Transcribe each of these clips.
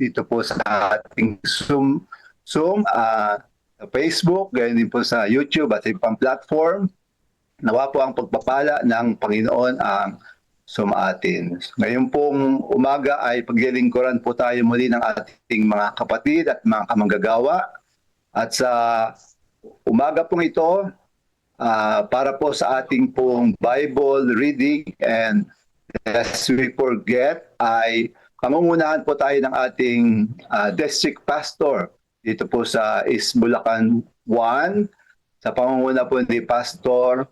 dito po sa ating Zoom, sa Facebook, ganyan din po sa YouTube at ibang platform. Nawa po ang pagpapala ng Panginoon ang sumaatin. Ngayon pong umaga ay paglilingkuran po tayo muli ng ating mga kapatid at mga kamanggagawa. At sa umaga pong ito, para po sa ating pong Bible reading, and as we forget, ay pangungunahan po tayo ng ating district pastor dito po sa East Bulacan 1, sa pangunguna po ni Pastor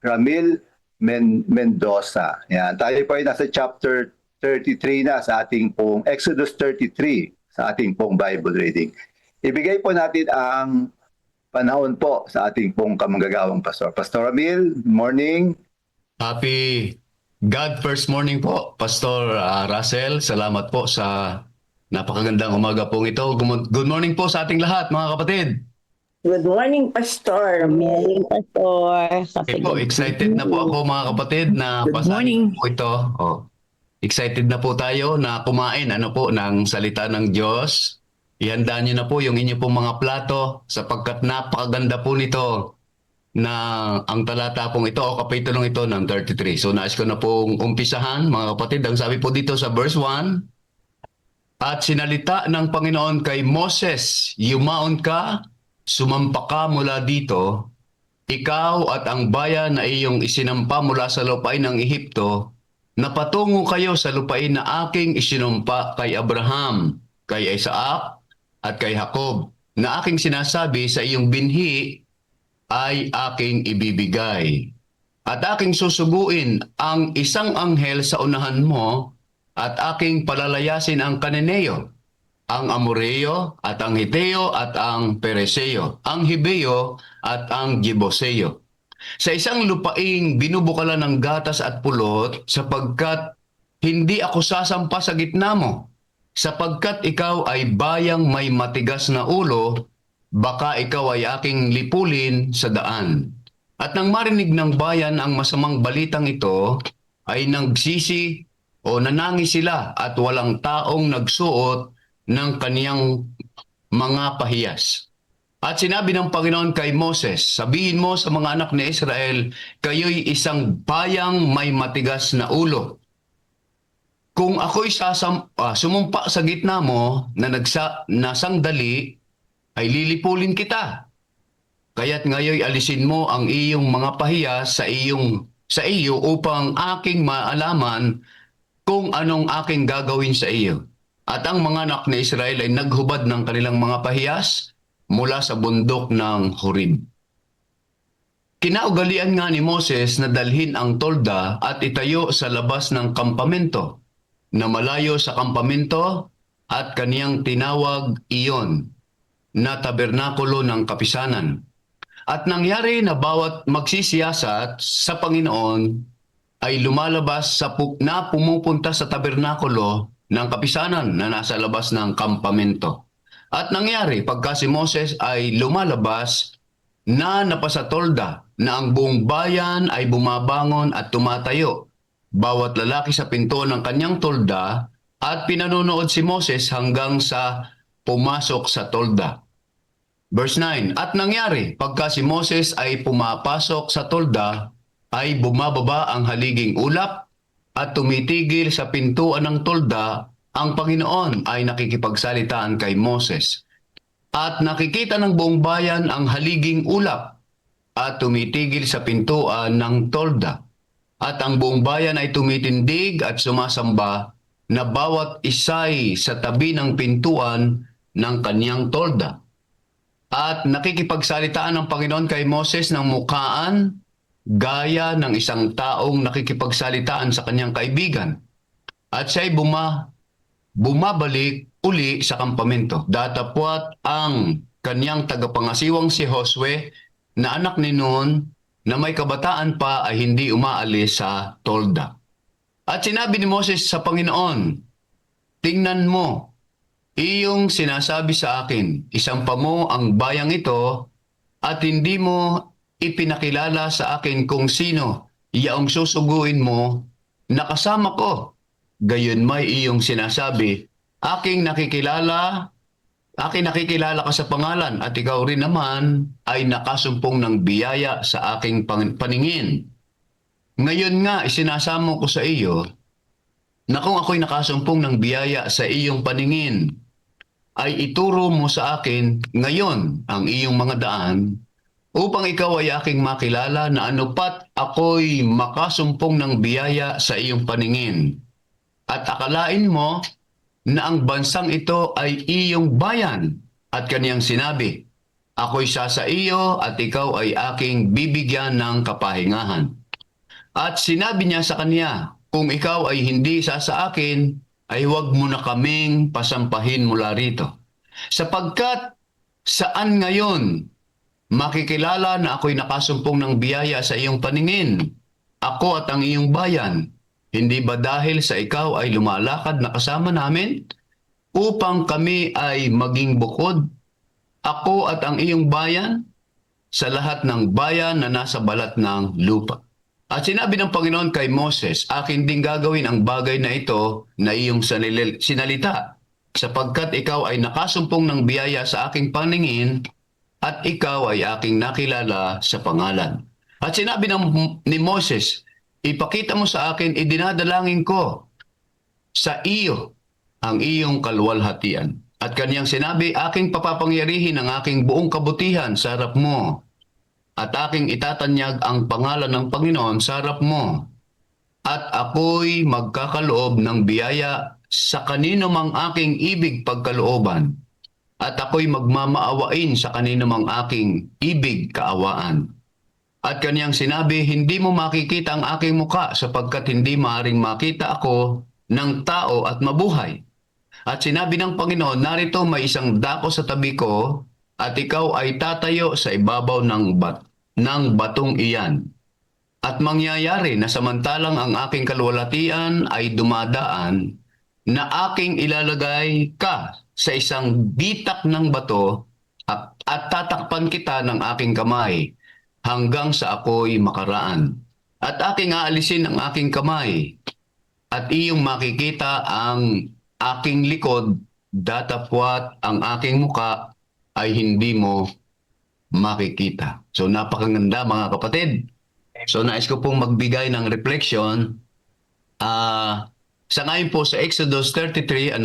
Ramil Mendoza. Yan. Tayo po ay nasa chapter 33 na sa ating pong Exodus 33 sa ating pong Bible reading. Ibigay po natin ang panahon po sa ating pong kamanggagawang pastor. Pastor Ramil, morning. Happy God first morning po, Pastor Russell. Salamat po sa napakagandang umaga pong ito. Good morning po sa ating lahat, mga kapatid. Good morning, Pastor. Good morning, Pastor. Okay po, excited na po ako, mga kapatid, na Good basahin morning. po ito. Excited na po tayo na kumain ng salita ng Diyos. Ihanda niyo na po yung inyo pong mga plato sapagkat napakaganda po nito na ang talata pong ito o kapitulong ito ng 33. So nais ko na pong umpisahan, mga kapatid. Ang sabi po dito sa verse 1, "At sinalita ng Panginoon kay Moses, yumaon ka, sumampa ka mula dito, ikaw at ang bayan na iyong isinampa mula sa lupain ng Ehipto, na patungo kayo sa lupain na aking isinumpa kay Abraham, kay Isaac, at kay Jacob, na aking sinasabi sa iyong binhi ay aking ibibigay. At aking susuguin ang isang anghel sa unahan mo, at aking palalayasin ang Kananeo, ang Amoreo, at ang Hiteo, at ang Pereseo, ang Hibeo, at ang Jebuseo. Sa isang lupaing binubukalan ng gatas at pulot, sapagkat hindi ako sasampa sa gitna mo, sapagkat ikaw ay bayang may matigas na ulo, baka ikaw ay aking lipulin sa daan." At nang marinig ng bayan ang masamang balitang ito, ay nagsisi o nanangis sila, at walang taong nagsuot ng kaniyang mga pahiyas. At sinabi ng Panginoon kay Moses, "Sabihin mo sa mga anak ni Israel, kayo'y isang bayang may matigas na ulo. Kung ako'y sumumpa sa gitna mo na sandali, ay lilipulin kita. Kaya't ngayoy alisin mo ang iyong mga pahiyas sa iyo upang aking maalaman kung anong aking gagawin sa iyo." At ang mga anak ni Israel ay naghubad ng kanilang mga pahiyas mula sa bundok ng Horeb. Kinaugalian nga ni Moses na dalhin ang tolda at itayo sa labas ng kampamento, na malayo sa kampamento, at kaniyang tinawag iyon na tabernakulo ng kapisanan. At nangyari na bawat magsisiyasat sa Panginoon ay lumalabas na pumupunta sa tabernakulo ng kapisanan na nasa labas ng kampamento. At nangyari pagka si Moses ay lumalabas na napasa tolda, na ang buong bayan ay bumabangon at tumatayo, bawat lalaki sa pinto ng kanyang tolda, at pinanonood si Moses hanggang sa pumasok sa tolda. Verse 9, "At nangyari, pagka si Moses ay pumapasok sa tolda, ay bumababa ang haliging ulap, at tumitigil sa pintuan ng tolda. Ang Panginoon ay nakikipagsalitaan kay Moses. At nakikita ng buong bayan ang haliging ulap, at tumitigil sa pintuan ng tolda. At ang buong bayan ay tumitindig at sumasamba, na bawat isa'y sa tabi ng pintuan ng kaniyang tolda. At nakikipagsalitaan ng Panginoon kay Moses ng mukhaan, gaya ng isang taong nakikipagsalitaan sa kanyang kaibigan. At siya'y bumabalik uli sa kampamento. Datapwat ang kaniyang tagapangasiwang si Josue, na anak ni Nun, na may kabataan pa, ay hindi umaalis sa tolda. At sinabi ni Moses sa Panginoon, "Tingnan mo, iyong sinasabi sa akin, isampa mo ang bayang ito, at hindi mo ipinakilala sa akin kung sino iyaong susuguin mo na kasama ko. Gayon may iyong sinasabi, aking nakikilala ka sa pangalan at ikaw rin naman ay nakasumpong ng biyaya sa aking paningin. Ngayon nga, isinasamo ko sa iyo na kung ako'y nakasumpong ng biyaya sa iyong paningin, ay ituro mo sa akin ngayon ang iyong mga daan upang ikaw ay aking makilala na anupat ako'y makasumpong ng biyaya sa iyong paningin. At akalain mo na ang bansang ito ay iyong bayan at kaniyang sinabi, ako'y sa iyo at ikaw ay aking bibigyan ng kapahingahan. At sinabi niya sa kanya, kung ikaw ay hindi sa akin, ay huwag mo na kaming pasampahin mula rito. Sapagkat saan ngayon makikilala na ako'y nakasumpong ng biyaya sa iyong paningin, ako at ang iyong bayan, hindi ba dahil sa ikaw ay lumalakad na kasama namin upang kami ay maging bukod, ako at ang iyong bayan, sa lahat ng bayan na nasa balat ng lupa? At sinabi ng Panginoon kay Moses, akin din gagawin ang bagay na ito na iyong sinalita, sapagkat ikaw ay nakasumpong ng biyaya sa aking paningin at ikaw ay aking nakilala sa pangalan. At sinabi ni Moses, ipakita mo sa akin, idinadalangin ko sa iyo ang iyong kaluwalhatian. At kaniyang sinabi, aking papapangyarihin ang aking buong kabutihan sa harap mo. At aking itatanyag ang pangalan ng Panginoon sa harap mo. At ako'y magkakaloob ng biyaya sa kanino mang aking ibig pagkalooban. At ako'y magmamaawain sa kanino mang aking ibig kaawaan. At kaniyang sinabi, hindi mo makikita ang aking muka sapagkat hindi maaring makita ako ng tao at mabuhay. At sinabi ng Panginoon, narito may isang dako sa tabi ko at ikaw ay tatayo sa ibabaw ng batong iyan. At mangyayari na samantalang ang aking kaluwalhatian ay dumadaan, na aking ilalagay ka sa isang bitak ng bato at tatakpan kita ng aking kamay hanggang sa ako'y makaraan. At aking aalisin ang aking kamay at iyong makikita ang aking likod, datapwat ang aking muka ay hindi mo makikita. So napakaganda mga kapatid. So nais ko pong magbigay ng reflection. Sa ngayon po sa Exodus 33,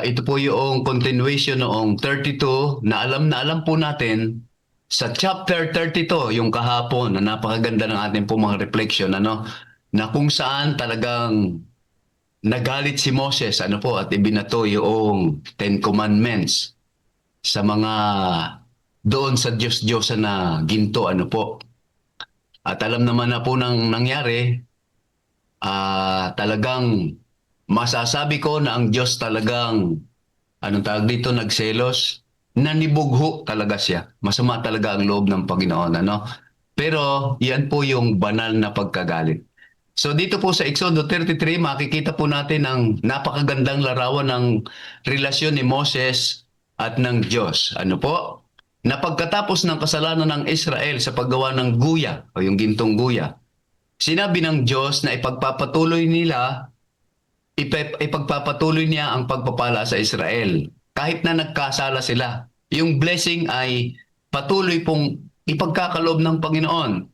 ito po yung continuation noong 32 na alam po natin sa chapter 32, yung kahapon, na napakaganda ng ating po mga reflection, na kung saan talagang nagalit si Moses, at ibinato yung Ten Commandments sa mga doon sa Diyos-Diyosan na ginto, At alam naman na po nang nangyari, talagang masasabi ko na ang Diyos talagang, nagselos, nanibugho talaga siya. Masama talaga ang loob ng Panginoon, Pero yan po yung banal na pagkagalit. So dito po sa Exodus 33, makikita po natin ang napakagandang larawan ng relasyon ni Moses at ng Diyos. Na pagkatapos ng kasalanan ng Israel sa paggawa ng guya, o yung gintong guya, sinabi ng Diyos na ipagpapatuloy niya ang pagpapala sa Israel. Kahit na nagkasala sila, yung blessing ay patuloy pong ipagkakaloob ng Panginoon.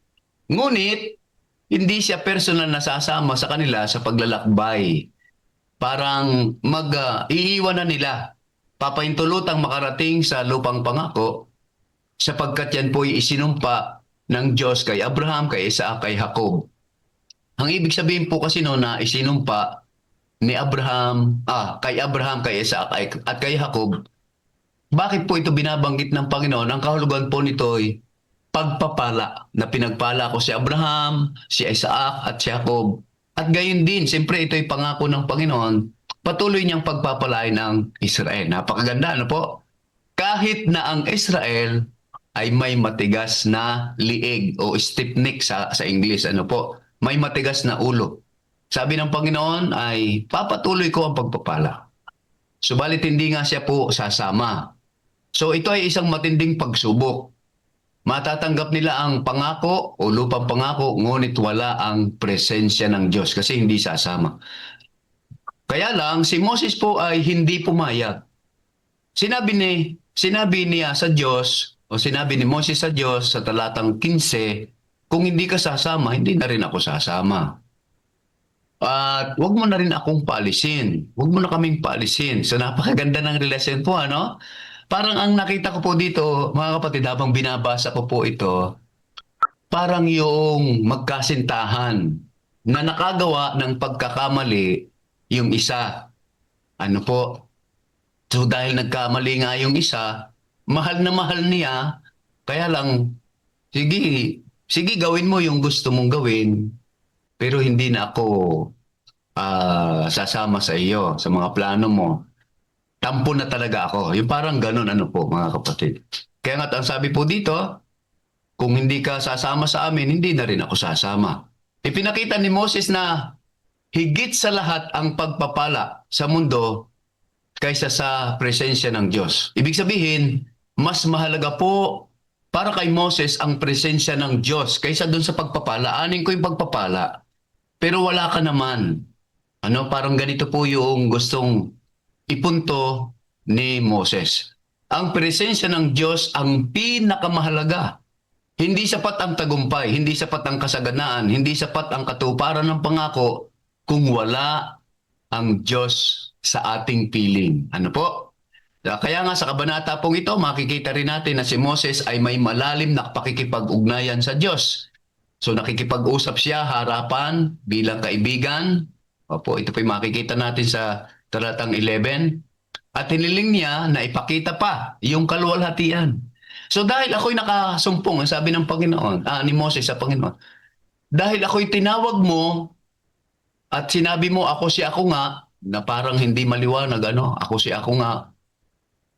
Ngunit, hindi siya personal na sasama sa kanila sa paglalakbay. Parang iiwan na nila. Papahintulutang makarating sa lupang pangako sapagkat yan po isinumpa ng Diyos kay Abraham, kay Isaac, kay Jacob. Ang ibig sabihin po kasi na isinumpa ni kay Abraham, kay Isaac, at kay Jacob. Bakit po ito binabanggit ng Panginoon? Ang kahulugan po nito ay pagpapala, na pinagpala ko si Abraham, si Isaac, at si Jacob. At gayon din, siyempre ito ay pangako ng Panginoon, patuloy niyang pagpapalain ng Israel. Napakaganda, Kahit na ang Israel ay may matigas na liig o stiff neck sa English, may matigas na ulo. Sabi ng Panginoon ay papatuloy ko ang pagpapala. Subalit hindi nga siya po sasama. So ito ay isang matinding pagsubok. Matatanggap nila ang pangako o lupang pangako, ngunit wala ang presensya ng Diyos kasi hindi sasama. Kaya lang, si Moses po ay hindi pumayag. Sinabi niya sa Diyos, o sinabi ni Moses sa Diyos sa talatang 15, kung hindi ka sasama, hindi na rin ako sasama. At wag mo na rin akong paalisin. Wag mo na kaming paalisin. So napakaganda ng relasyon po, ano? Parang ang nakita ko po dito, mga kapatid, habang binabasa ko po ito, parang yung magkasintahan na nakagawa ng pagkakamali yung isa. Ano po? So dahil nagkamali nga yung isa, mahal na mahal niya, kaya lang, sige gawin mo yung gusto mong gawin, pero hindi na ako sasama sa iyo, sa mga plano mo. Tampo na talaga ako. Yung parang ganun, ano po, mga kapatid. Kaya nga, ang sabi po dito, kung hindi ka sasama sa amin, hindi na rin ako sasama. Ipinakita ni Moses na higit sa lahat ang pagpapala sa mundo kaysa sa presensya ng Diyos. Ibig sabihin, mas mahalaga po para kay Moses ang presensya ng Diyos kaysa doon sa pagpapala. Anin ko yung pagpapala. Pero wala ka naman. Ano, parang ganito po yung gustong ipunto ni Moses. Ang presensya ng Diyos ang pinakamahalaga. Hindi sapat ang tagumpay, hindi sapat ang kasaganaan, hindi sapat ang katuparan ng pangako kung wala ang Diyos sa ating piling. Ano po? Kaya nga sa kabanata pong ito, makikita rin natin na si Moses ay may malalim na pakikipag-ugnayan sa Diyos. So nakikipag-usap siya harapan bilang kaibigan. Opo, ito po yung makikita natin sa talatang 11. At hiniling niya na ipakita pa yung kaluwalhatian. So dahil ako'y nakasumpong, ang sabi ng Panginoon, ni Moses sa Panginoon, dahil ako'y tinawag mo at sinabi mo ako si ako nga, na parang hindi maliwanag, ako si ako nga.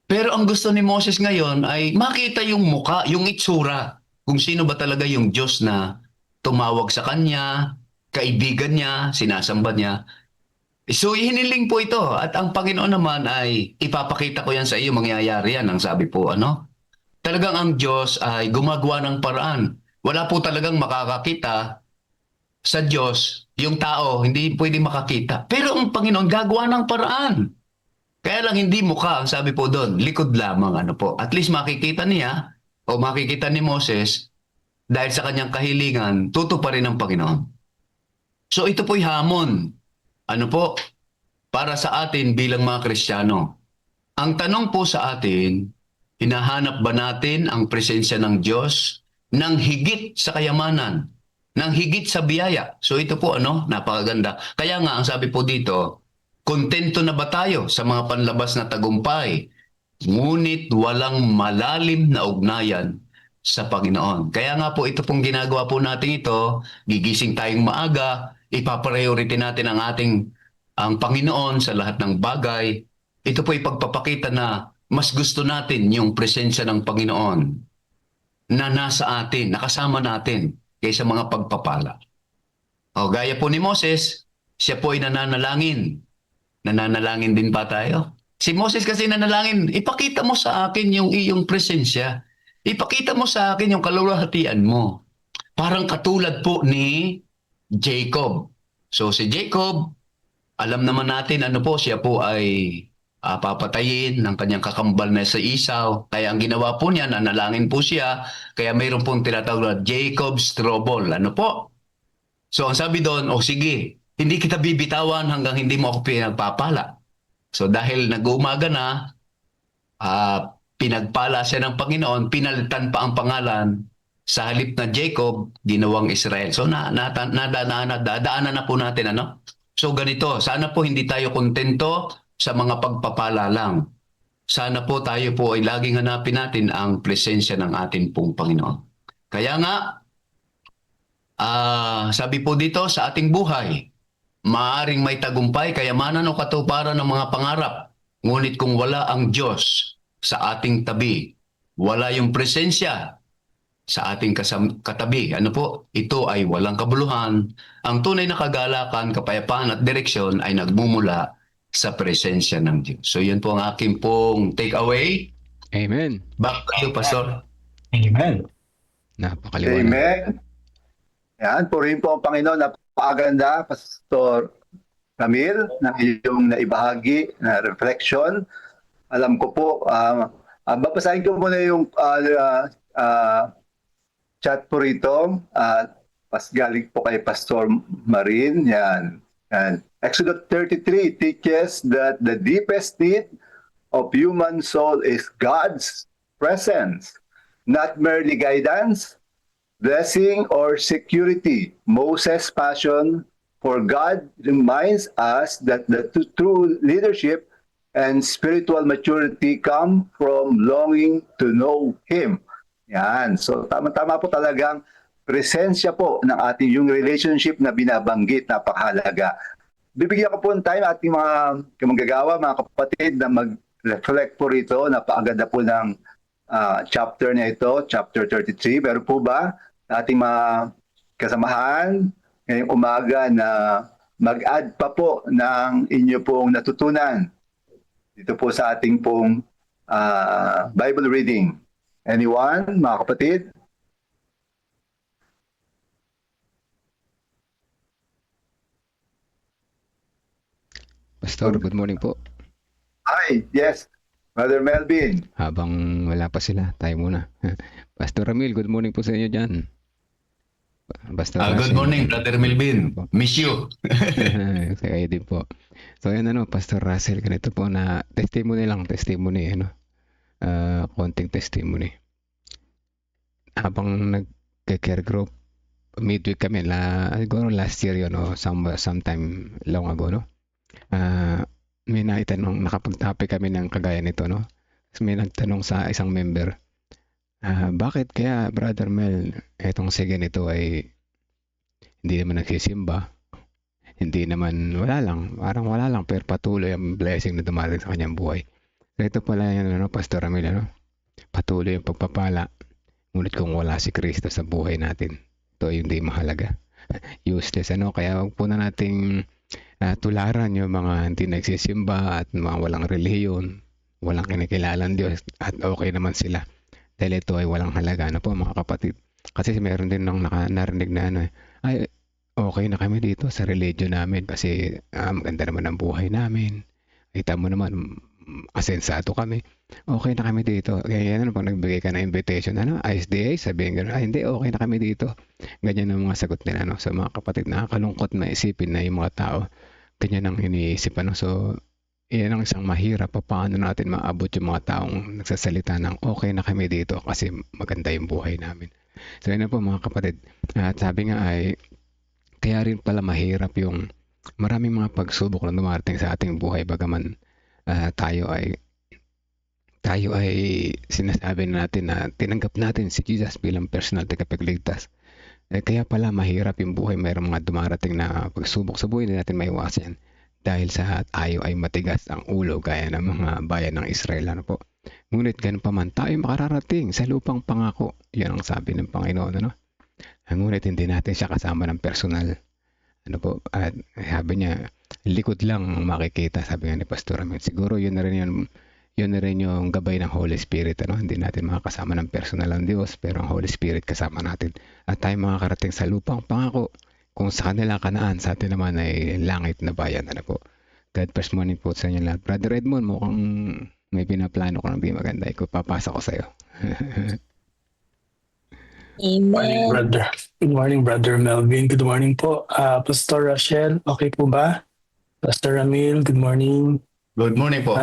Pero ang gusto ni Moses ngayon ay makita yung muka, yung itsura, kung sino ba talaga yung Diyos na tumawag sa kanya, kaibigan niya, sinasamba niya. So hiniling po ito at ang Panginoon naman ay ipapakita ko yan sa iyo, mangyayari yan, ang sabi po, Talagang ang Diyos ay gumagawa ng paraan. Wala po talagang makakakita sa Diyos, yung tao, hindi pwede makakita. Pero ang Panginoon gagawa ng paraan. Kaya lang hindi mukha, ang sabi po doon, likod lamang, po. At least makikita niya, o makikita ni Moses, dahil sa kanyang kahilingan, tutuparin ng Panginoon. So ito po'y hamon. Para sa atin bilang mga Kristiyano. Ang tanong po sa atin, hinahanap ba natin ang presensya ng Diyos ng higit sa kayamanan, ng higit sa biyaya? So ito po, napakaganda. Kaya nga, ang sabi po dito, kontento na ba tayo sa mga panlabas na tagumpay, ngunit walang malalim na ugnayan sa Panginoon? Kaya nga po, ito pong ginagawa po natin ito, gigising tayong maaga, ipapriority natin ang Panginoon sa lahat ng bagay. Ito po ipagpapakita na mas gusto natin yung presensya ng Panginoon na nasa atin, nakasama natin kaysa mga pagpapala. Gaya po ni Moses, siya po ay nananalangin. Nananalangin din pa tayo. Si Moses kasi nanalangin, ipakita mo sa akin yung iyong presensya. Ipakita mo sa akin yung kaluwalhatian mo. Parang katulad po ni Jacob. So si Jacob, alam naman natin siya po ay papatayin ng kanyang kakambal na sa Esau. Kaya ang ginawa po niya, nanalangin po siya. Kaya mayroon pong tinatawag na Jacob's trouble. So ang sabi doon, sige, hindi kita bibitawan hanggang hindi mo ako pinagpapala. So dahil nag-uumaga na, pinagpala siya ng Panginoon, pinalitan pa ang pangalan. Sa halip na Jacob, ginawang Israel. So nadaanan na po natin, So ganito, sana po hindi tayo kontento sa mga pagpapala lang. Sana po tayo po ay laging hanapin natin ang presensya ng ating pong Panginoon. Kaya nga, sabi po dito sa ating buhay, maaring may tagumpay, kayamanan o katuparan ng mga pangarap. Ngunit kung wala ang Diyos sa ating tabi, wala yung presensya sa ating katabi, ito ay walang kabuluhan. Ang tunay na kagalakan, kapayapaan at direksyon ay nagmumula sa presensya ng Diyos. So yun po ang aking pong take away. Amen. Back to you, Pastor. Amen. Napakaliwanag. Amen. Yan, purihin po ang Panginoon. Napakaganda, Pastor Ramil, ng iyong naibahagi na reflection. Alam ko po, babasahin ko muna yung chat po rito. Galing po kay Pastor Marin. Yan. Exodus 33 teaches that the deepest need of human soul is God's presence, not merely guidance, blessing, or security. Moses' passion for God reminds us that the true leadership and spiritual maturity come from longing to know Him. Yan. So tama-tama po talagang presensya po ng ating yung relationship na binabanggit, napakahalaga. Bibigyan ko po ng time ating mga manggagawa, mga kapatid na mag-reflect po rito. Napakaganda po ng chapter na ito, chapter 33. Pero po ba ating mga kasamahan ngayong umaga na mag-add pa po ng inyo pong natutunan dito po sa ating pong Bible reading? Anyone, mga kapatid? Pastor, good morning po. Hi, yes. Brother Melvin. Habang wala pa sila, tayo muna. Pastor Ramil, good morning po sa inyo dyan. Pastor Good Russell. morning, Brother Melvin. Miss you. Sa kayo din po. So yan Pastor Russell, ganito po na testimony, konting testimony. Habang nag-care group, midweek kami, siguro last year yun, sometime long ago, may naitanong, nakapag-topic kami ng kagaya nito, Tapos may nagtanong sa isang member, bakit kaya Brother Mel, etong sige nito ay hindi naman nagsisimba, hindi naman, parang wala lang, pero patuloy ang blessing na dumating sa kanyang buhay. So ito pala yan, Pastor Ramil, patuloy ang pagpapala, ngunit kung wala si Kristo sa buhay natin, ito yung di mahalaga. Useless, kaya wag po na nating tularan yung mga hindi nagsisimba at mga walang relihiyon, walang kinikilalang Diyos, at okay naman sila. Dahil ito ay walang halaga po mga kapatid. Kasi meron din nang narinig na ay okay na kami dito sa religion namin kasi maganda naman ang buhay namin. Kita mo naman, asensado kami. Okay na kami dito. Kaya yan, pag nagbigay ka na invitation, ISDA, sabihin gano'n, hindi, okay na kami dito. Ganyan ang mga sagot nila, So mga kapatid, nakakalungkot na isipin na yung mga tao, ganyan ang iniisip, So, yan ang isang mahirap, paano natin maabot yung mga taong nagsasalita ng okay na kami dito kasi maganda yung buhay namin. So yan po mga kapatid. At sabi nga ay, kaya rin pala mahirap yung maraming mga pagsubok na dumarating sa ating buhay, bagaman tayo ay sinasabi natin na tinanggap natin si Jesus bilang personal tagapagligtas. Kaya pala mahirap yung buhay, mayroong mga dumarating na pagsubok sa buhay, hindi natin maiwasan dahil sa tayo ay matigas ang ulo gaya ng mga bayan ng Israel, po. Ngunit ganun pa man, tayo makararating sa lupang pangako. Yan ang sabi ng Panginoon, Ngunit hindi natin siya kasama ng personal. At sabi niya, likod lang ang makikita, sabi nga ni Pastor Amin. Siguro yun na rin yung gabay ng Holy Spirit, Hindi natin makakasama ng personal ang Diyos, pero ang Holy Spirit kasama natin. At tayo makakarating sa lupang pangako. Kung sa kanila Kanaan, sa atin naman ay langit na bayan, po. God bless morning po sa inyo lahat. Brother Edmond, mukhang may pinaplano ko ng di maganda. Papasa ko sa'yo. Amen. Brother. Good morning, Brother Melvin. Good morning po. Pastor Rachel, okay po ba? Pastor Ramil, good morning. Good morning po.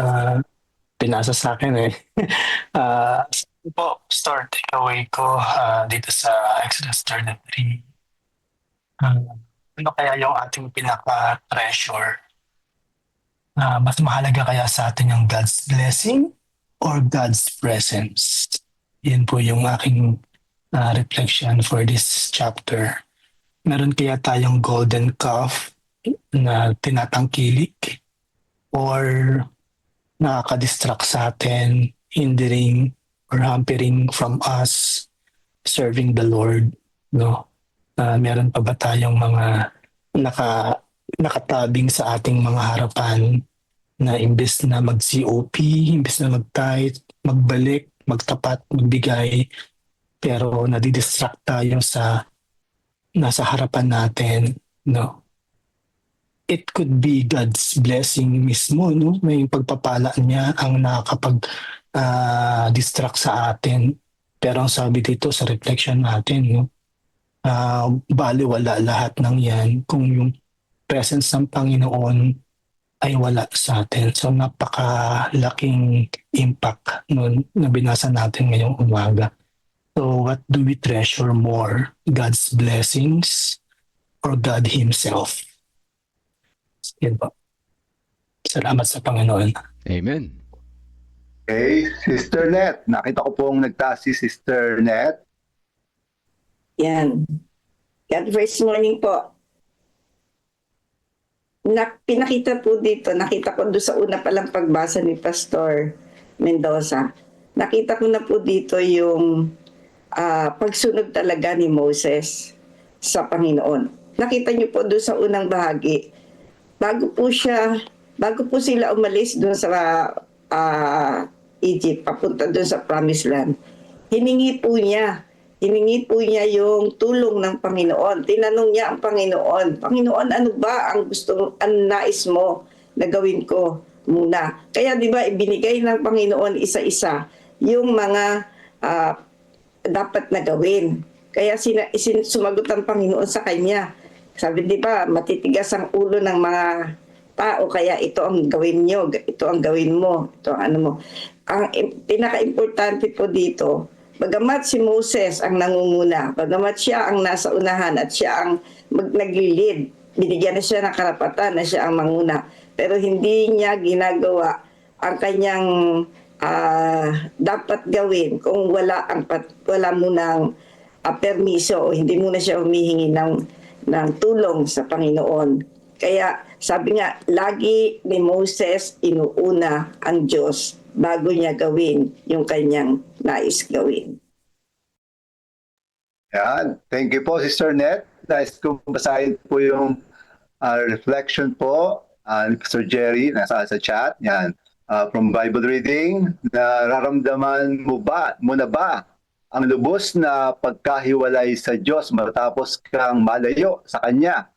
Pinasa sa akin po, start takeaway ko dito sa Exodus 33. Ano kaya yung ating pinaka-treasure? Mas mahalaga kaya sa atin yung God's blessing or God's presence? Yan po yung aking reflection for this chapter. Meron kaya tayong golden calf na tinatangkilik or nakaka-distract sa atin, hindering or hampering from us serving the Lord, meron pa ba tayong mga nakatabing sa ating mga harapan na imbes na mag-COP, imbes na mag-tithe, magbalik, magtapat, magbigay, pero nadidistract tayo sa nasa harapan natin, it could be God's blessing mismo, no? May pagpapala niya ang nakakapag distract sa atin. Pero ang sabi dito sa reflection natin, no? Baliwala lahat ng yan kung yung presence ng Panginoon ay wala sa atin. So napakalaking impact nun na binasa natin ngayong umaga. So what do we treasure more? God's blessings or God Himself? Yan po. Salamat sa Panginoon. Amen. Okay, Sister Net. Nakita ko pong nagtaas si Sister Net. Yan. God first morning po. Pinakita po dito, nakita ko doon sa una palang pagbasa ni Pastor Mendoza. Nakita ko na po dito yung pagsunod talaga ni Moses sa Panginoon. Nakita niyo po doon sa unang bahagi. Bago po sila umalis doon sa Egypt, papunta doon sa Promised Land, hiningi po niya yung tulong ng Panginoon. Tinanong niya ang Panginoon, Panginoon, ano ba ang nais mo na gawin ko muna? Kaya di ba ibinigay ng Panginoon isa-isa yung mga dapat na gawin. Kaya sumagot ang Panginoon sa kanya. Sabi di ba, matitigas ang ulo ng mga tao, kaya ito ang gawin nyo, ito ang gawin mo, ito ang ano mo. Ang pinaka-importante po dito, bagamat si Moses ang nangunguna, bagamat siya ang nasa unahan at siya ang naglilid, binigyan na siya ng karapatan na siya ang manguna, pero hindi niya ginagawa ang kanyang dapat gawin kung wala munang permiso o hindi muna siya humihingi ng tulong sa Panginoon. Kaya sabi nga, lagi ni Moses inuuna ang Diyos bago niya gawin yung kanyang nais gawin. Yan. Thank you po, Sister Net. Nice kong basahin po yung reflection po ni Pastor Jerry nasa sa chat. Yan. From Bible reading, nararamdaman mo na ba ang lubos na pagkahiwalay sa Diyos matapos kang malayo sa Kanya?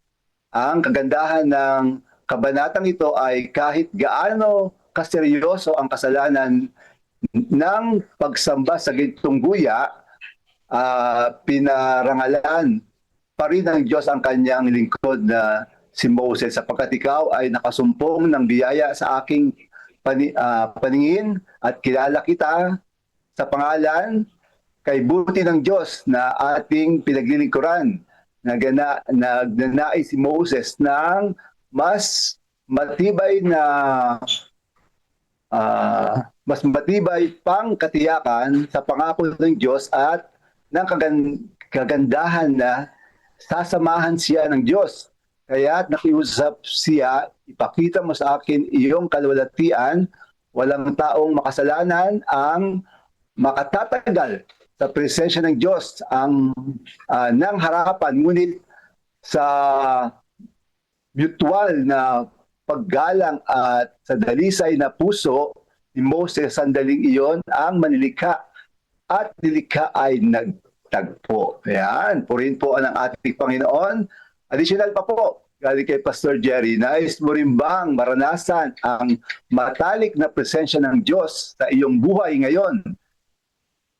Ang kagandahan ng kabanatang ito ay kahit gaano kaseryoso ang kasalanan ng pagsamba sa gintong guya, pinarangalan pa rin ng Diyos ang kanyang lingkod na si Moses, sapagkat ikaw ay nakasumpong ng biyaya sa aking paningin at kilala kita sa pangalan. Kay buti ng Diyos na ating pinaglilingkuran, nagnanais si Moses ng mas matibay pang katiyakan sa pangako ng Diyos at ng kagandahan na sasamahan siya ng Diyos. Kaya nakiusap siya, ipakita mo sa akin iyong kalwalatian, walang taong makasalanan ang makatatagal sa presensya ng Diyos ng harapan, ngunit sa mutual na paggalang at sa dalisay na puso ni Moses, sandaling iyon ang manilikha at nilikha ay nagtagpo. Ayan, purihin po ang ating Panginoon. Additional pa po, galing kay Pastor Jerry, nais mo rin bang maranasan ang matalik na presensya ng Diyos sa iyong buhay ngayon?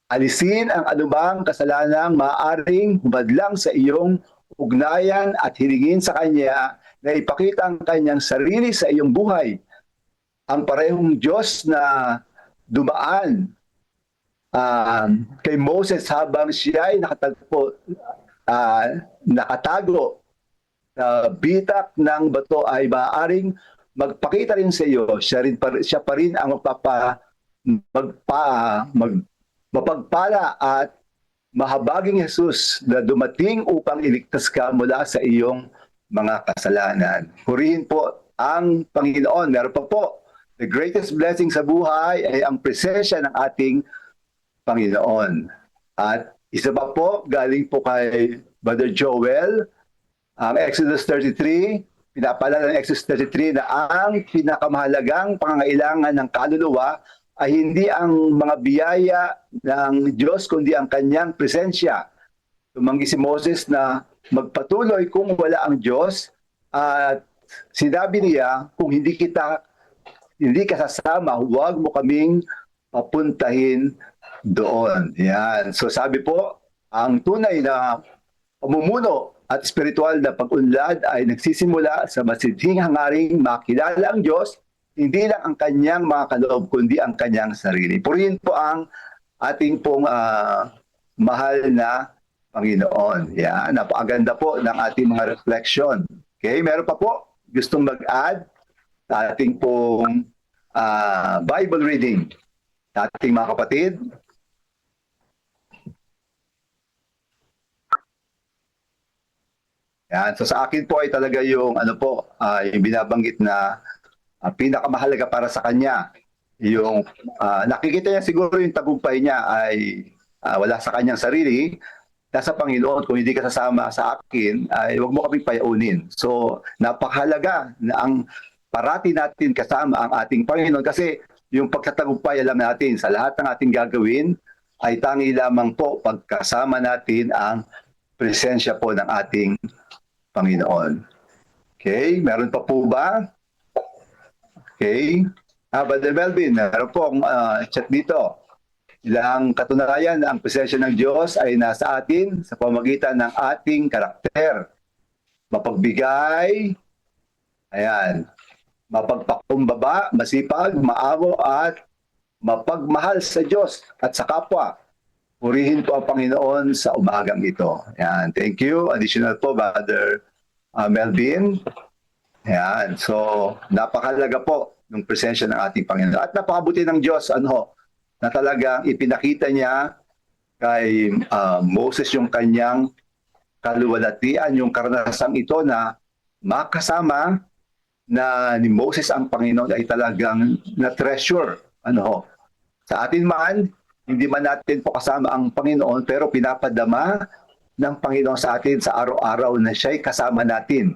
Alisin ang anumang kasalanang maaaring humadlang sa iyong ugnayan at hilingin sa Kanya na ipakita ang Kanyang sarili sa iyong buhay. Ang parehong Diyos na dumaan kay Moses habang siya ay nakatago sa bitak ng bato ay maaaring magpakita rin sa iyo. Siya pa rin ang mapagpala at mahabaging Jesus na dumating upang iligtas ka mula sa iyong mga kasalanan. Purihin po ang Panginoon. Meron pa po, the greatest blessing sa buhay ay ang presensya ng ating Panginoon. At isa pa po, galing po kay Brother Joel, ang Exodus 33, pinapaalala ng Exodus 33 na ang pinakamahalagang pangangailangan ng kaluluwa ay hindi ang mga biyaya ng Diyos, kundi ang kanyang presensya. Tumanggi si Moses na magpatuloy kung wala ang Diyos at sinabi niya, kung hindi ka sasama, huwag mo kaming papuntahin doon. Yan. So sabi po, ang tunay na pamumuno at spiritual na pag-unlad ay nagsisimula sa masidhing hangaring makilala ang Diyos, hindi lang ang kanyang mga kaloob, kundi ang kanyang sarili. Purihin po ang ating pong mahal na Panginoon. Yan, napakaganda po ng ating mga reflection. Okay, meron pa po gustong mag-add sa ating pong Bible reading sa ating mga kapatid? Yan, so sa akin po ay talaga yung yung binabanggit na pinakamahalaga para sa kanya. Yung nakikita niya siguro yung tagumpay niya ay wala sa kanyang sarili, nasa Panginoon. Kung hindi ka sasama sa akin, ay huwag mo kaming payaunin. So napakahalaga na ang parati natin kasama ang ating Panginoon, kasi yung pagtatagumpay, alam natin, sa lahat ng ating gagawin ay tangi lamang po pagkasama natin ang presensya po ng ating Panginoon. Okay, meron pa po ba? Okay. Brother Melvin, meron pong chat dito. Ilang katunayan na ang presensya ng Diyos ay nasa atin sa pamamagitan ng ating karakter. Mapagbigay, ayan, mapagpakumbaba, masipag, maawa at mapagmahal sa Diyos at sa kapwa. Purihin po ang Panginoon sa umagang ito. Ayan, thank you. Additional po, Brother Melvin. Ayan, so napakalaga po ng presensya ng ating Panginoon. At napakabuti ng Diyos, na talagang ipinakita niya kay Moses yung kanyang kaluwalhatian, yung karanasang ito na makasama na ni Moses ang Panginoon ay talagang na-treasure. Sa atin man, hindi man natin po kasama ang Panginoon, pero pinapadama ng Panginoon sa atin sa araw-araw na siya'y kasama natin.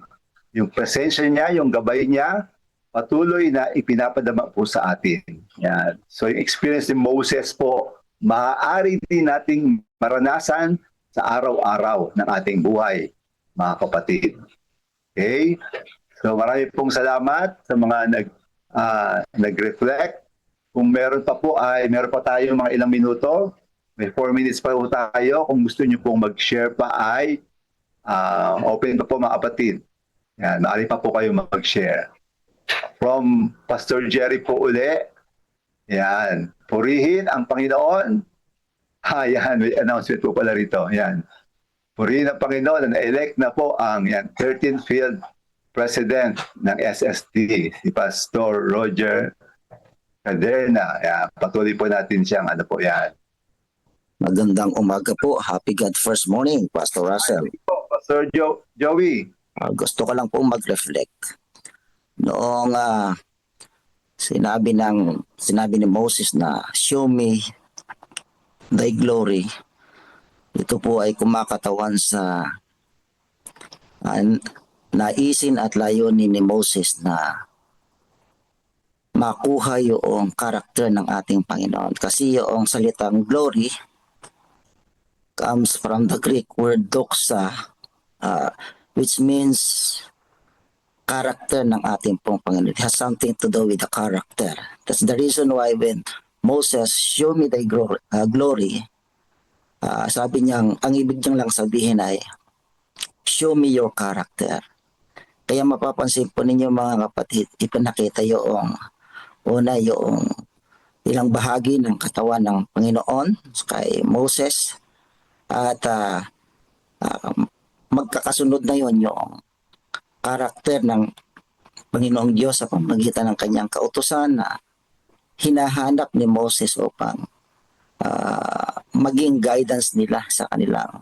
Yung presensya niya, yung gabay niya, patuloy na ipinapadama po sa atin. Yan. So yung experience ni Moses po, maaari din nating maranasan sa araw-araw ng ating buhay, mga kapatid. Okay? So marami pong salamat sa mga nag-reflect. Kung meron pa tayo mga ilang minuto. May 4 minutes pa po tayo. Kung gusto niyo pong mag-share pa ay open pa po, mga kapatid. Yan, maaari pa po kayo mag-share. From Pastor Jerry po uli. Yan. Purihin ang Panginoon. Yan, may announcement po pala rito. Yan. Purihin ang Panginoon. Na-elect na po ang 13th Field President ng SST, si Pastor Roger Caderna. Yan. Patuloy po natin siyang yan. Magandang umaga po. Happy God First Morning, Pastor Russell. Pastor Joey. Gusto ko lang po mag-reflect. Noong sinabi ni Moses na show me thy glory, ito po ay kumakatawan sa naisin at layunin ni Moses na makuha yung karakter ng ating Panginoon. Kasi yung salitang glory comes from the Greek word doxa, which means character ng ating pong Panginoon. It has something to do with the character. That's the reason why when Moses, show me thy glory, sabi niya, ang ibig niyang lang sabihin ay, show me your character. Kaya mapapansin po ninyo, mga kapatid, ipinakita yung ilang bahagi ng katawan ng Panginoon kay Moses, at magkakasunod na yon yung karakter ng Panginoong Diyos sa pamamagitan ng kanyang kautusan na hinahanap ni Moses upang maging guidance nila sa kanilang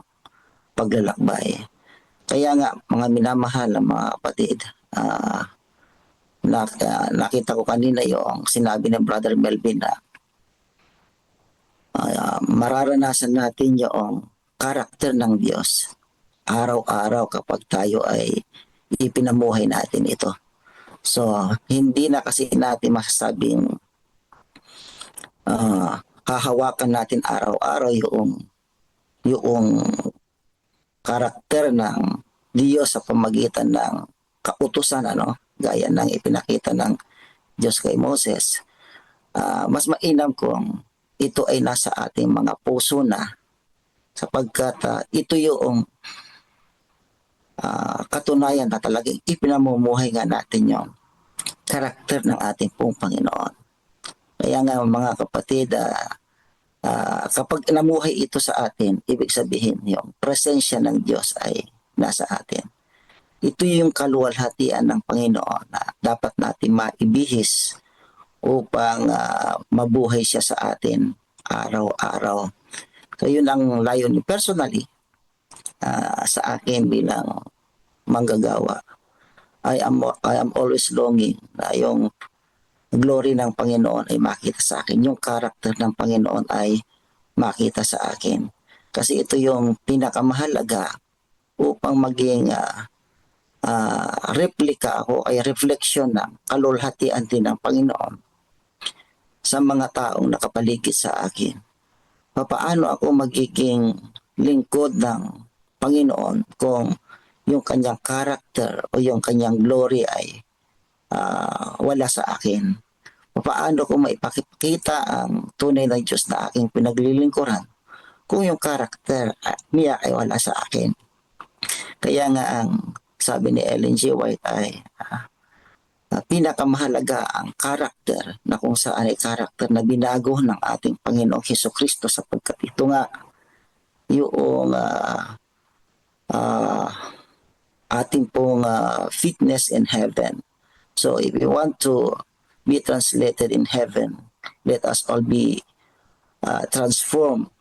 paglalakbay. Kaya nga, mga minamahal na mga kapatid, nakita ko kanina yung sinabi ng Brother Melvin na mararanasan natin yung karakter ng Diyos araw-araw kapag tayo ay ipinamuhay natin ito. So, hindi na kasi natin masasabing hahawakan natin araw-araw yung karakter ng Diyos sa pamagitan ng kautusan, gaya ng ipinakita ng Diyos kay Moses, mas mainam kung ito ay nasa ating mga puso na, sapagkat ito yung katunayan na talagang ipinamumuhay nga natin yung karakter ng ating pong Panginoon. Kaya nga mga kapatid, kapag namuhay ito sa atin, ibig sabihin yung presensya ng Diyos ay nasa atin. Ito yung kaluwalhatian ng Panginoon na dapat natin maibihis upang mabuhay siya sa atin araw-araw. So yun ang layunin personally sa akin bilang manggagawa. I am always longing na yung glory ng Panginoon ay makita sa akin. Yung character ng Panginoon ay makita sa akin. Kasi ito yung pinakamahalaga upang maging replika ako ay reflection ng kalulhatian din ng Panginoon sa mga taong nakapaligid sa akin. Paano ako magiging lingkod ng Panginoon kung yung kanyang character o yung kanyang glory ay wala sa akin? Paano ko maipakita ang tunay ng Diyos na aking pinaglilingkuran kung yung character niya ay wala sa akin? Kaya nga ang sabi ni Ellen G. White ay pinakamahalaga ang character, na kung saan ay character na binago ng ating Panginoong Hesukristo, sapagkat ito nga yung ating pong fitness in heaven. So if we want to be translated in heaven, let us all be transformed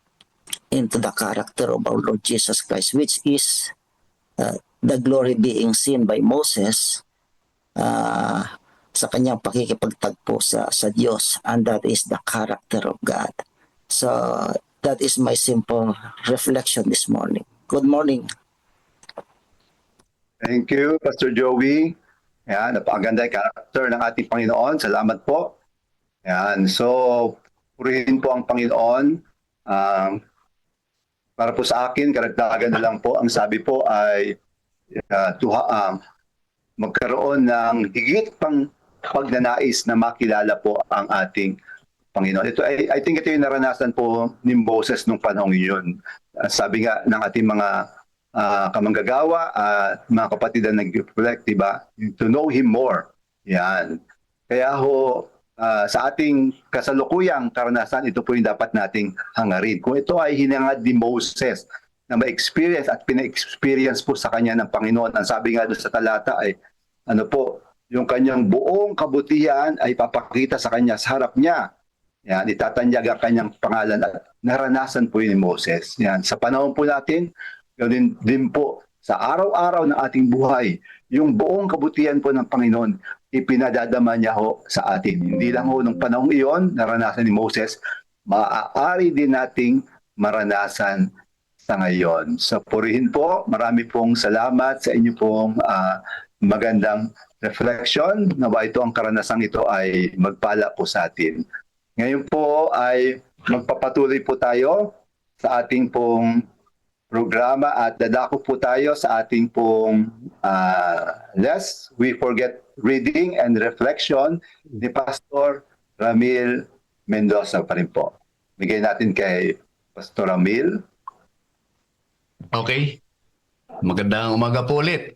into the character of our Lord Jesus Christ, which is the glory being seen by Moses sa kanyang pakikipagtagpo sa Diyos, and that is the character of God. So that is my simple reflection this morning. Good morning. Thank you, Pastor Joey. Yan, napakaganda yung character ng ating Panginoon. Salamat po. Yan, so purihin po ang Panginoon. Para po sa akin, karagdagan na lang po, ang sabi po ay magkaroon ng higit pang pagnanais na makilala po ang ating Panginoon. Ito ay, I think ito yung naranasan po ni Moses nung panahon yun. Sabi nga ng ating mga kamanggagawa, mga kapatid na nag-reflect, diba? To know Him more. Yan. Kaya ho, sa ating kasalukuyang karanasan, ito po yung dapat nating hangarin. Kung ito ay hinangad ni Moses na ma-experience at pina-experience po sa kanya ng Panginoon, ang sabi nga doon sa talata ay, yung kanyang buong kabutihan ay papakita sa kanya sa harap niya. Yan, itatanyag ang kanyang pangalan at naranasan po yun ni Moses. Yan, sa panahon po natin, yun din po sa araw-araw ng ating buhay, yung buong kabutihan po ng Panginoon, ipinadadama niya ho sa atin. Hindi lang ho nung panahong iyon, naranasan ni Moses, maaari din nating maranasan sa ngayon. So purihin po, marami pong salamat sa inyo pong magandang reflection. Nawa ito ang karanasang ito ay magpala po sa atin. Ngayon po ay magpapatuloy po tayo sa ating pong programa at dadako po tayo sa ating pong Lest We Forget Reading and Reflection ni Pastor Ramil Mendoza pa rin po. Bigay natin kay Pastor Ramil. Okay. Magandang umaga po ulit.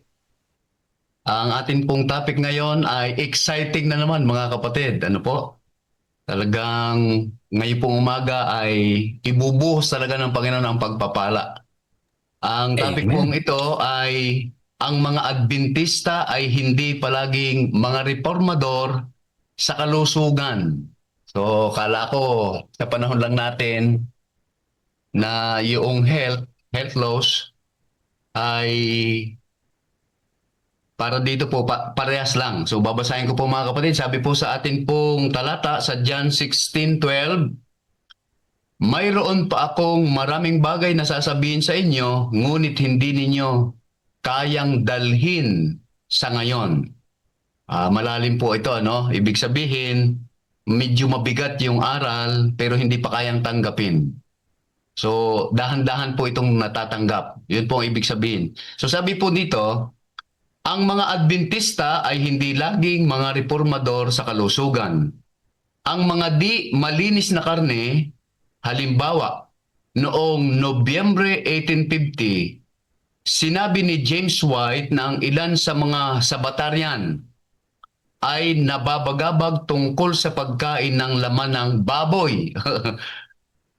Ang ating pong topic ngayon ay exciting na naman mga kapatid. Ano po? Talagang ngayon pong umaga ay ibubuhos talaga ng Panginoon ang pagpapala. Ang topic Amen. pong ito ay ang mga Adventista ay hindi palaging mga reformador sa kalusugan. So kala ko sa panahon lang natin na yung health loss ay para dito po parehas lang. So babasahin ko po mga kapatid. Sabi po sa atin pong talata sa John 16:12, mayroon pa akong maraming bagay na sasabihin sa inyo, ngunit hindi ninyo kayang dalhin sa ngayon. Malalim po ito, no? Ibig sabihin, medyo mabigat yung aral, pero hindi pa kayang tanggapin. So, dahan-dahan po itong natatanggap. Yun po ang ibig sabihin. So, sabi po dito, Ang mga Adventista ay hindi laging mga reformador sa kalusugan. Ang mga di malinis na karne, halimbawa, noong Nobyembre 1850, sinabi ni James White na ang ilan sa mga Sabbatarian ay nababagabag tungkol sa pagkain ng laman ng baboy.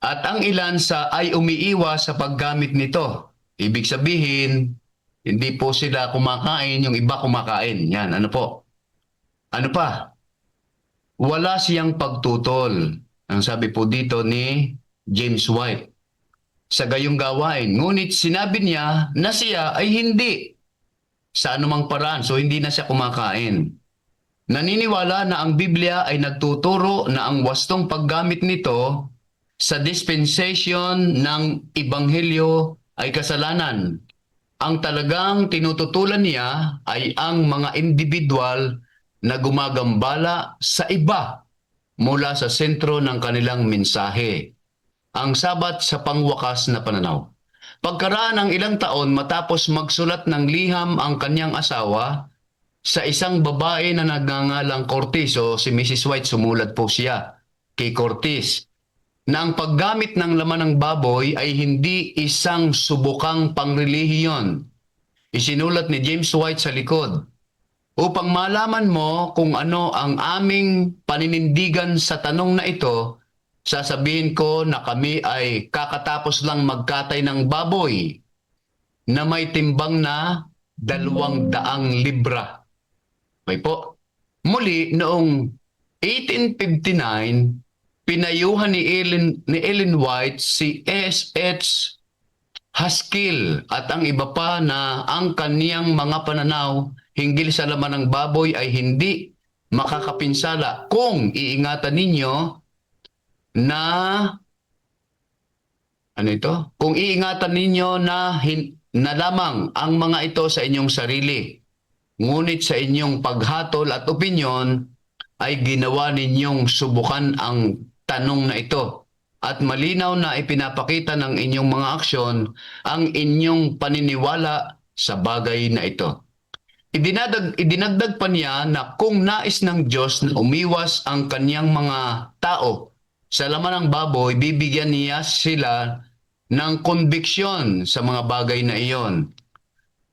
At ang ilan ay umiiwas sa paggamit nito. Ibig sabihin, hindi po sila kumakain, yung iba kumakain. Yan, ano po? Ano pa? Wala siyang pagtutol. Ang sabi po dito ni James White sa gayong gawain. Ngunit sinabi niya na siya ay hindi sa anumang paraan. So hindi na siya kumakain. Naniniwala na ang Biblia ay nagtuturo na ang wastong paggamit nito sa dispensation ng Ebanghelyo ay kasalanan. Ang talagang tinututulan niya ay ang mga individual na gumagambala sa iba mula sa sentro ng kanilang mensahe. Ang Sabat sa pangwakas na pananaw. Pagkaraan ng ilang taon matapos magsulat ng liham ang kanyang asawa sa isang babae na nagngangalang Cortez, o si Mrs. White, sumulat po siya kay Cortez, na ang paggamit ng laman ng baboy ay hindi isang subukang pangrelihiyon. Isinulat ni James White sa likod, upang malaman mo kung ano ang aming paninindigan sa tanong na ito, sasabihin ko na kami ay kakatapos lang magkatay ng baboy na may timbang na 200 libra. Okay po. Muli, noong 1859, pinayuhan ni Ellen White si S.H. Haskell at ang iba pa na ang kaniyang mga pananaw hinggil sa laman ng baboy ay hindi makakapinsala kung iingatan ninyo na Kung iingatan ninyo na lamang ang mga ito sa inyong sarili. Ngunit sa inyong paghatol at opinyon ay ginawa ninyong subukan ang tanong na ito at malinaw na ipinapakita ng inyong mga aksyon ang inyong paniniwala sa bagay na ito. Idinagdag pa niya na kung nais ng Diyos na umiwas ang kanyang mga tao sa laman ng baboy, bibigyan niya sila ng konbiksyon sa mga bagay na iyon.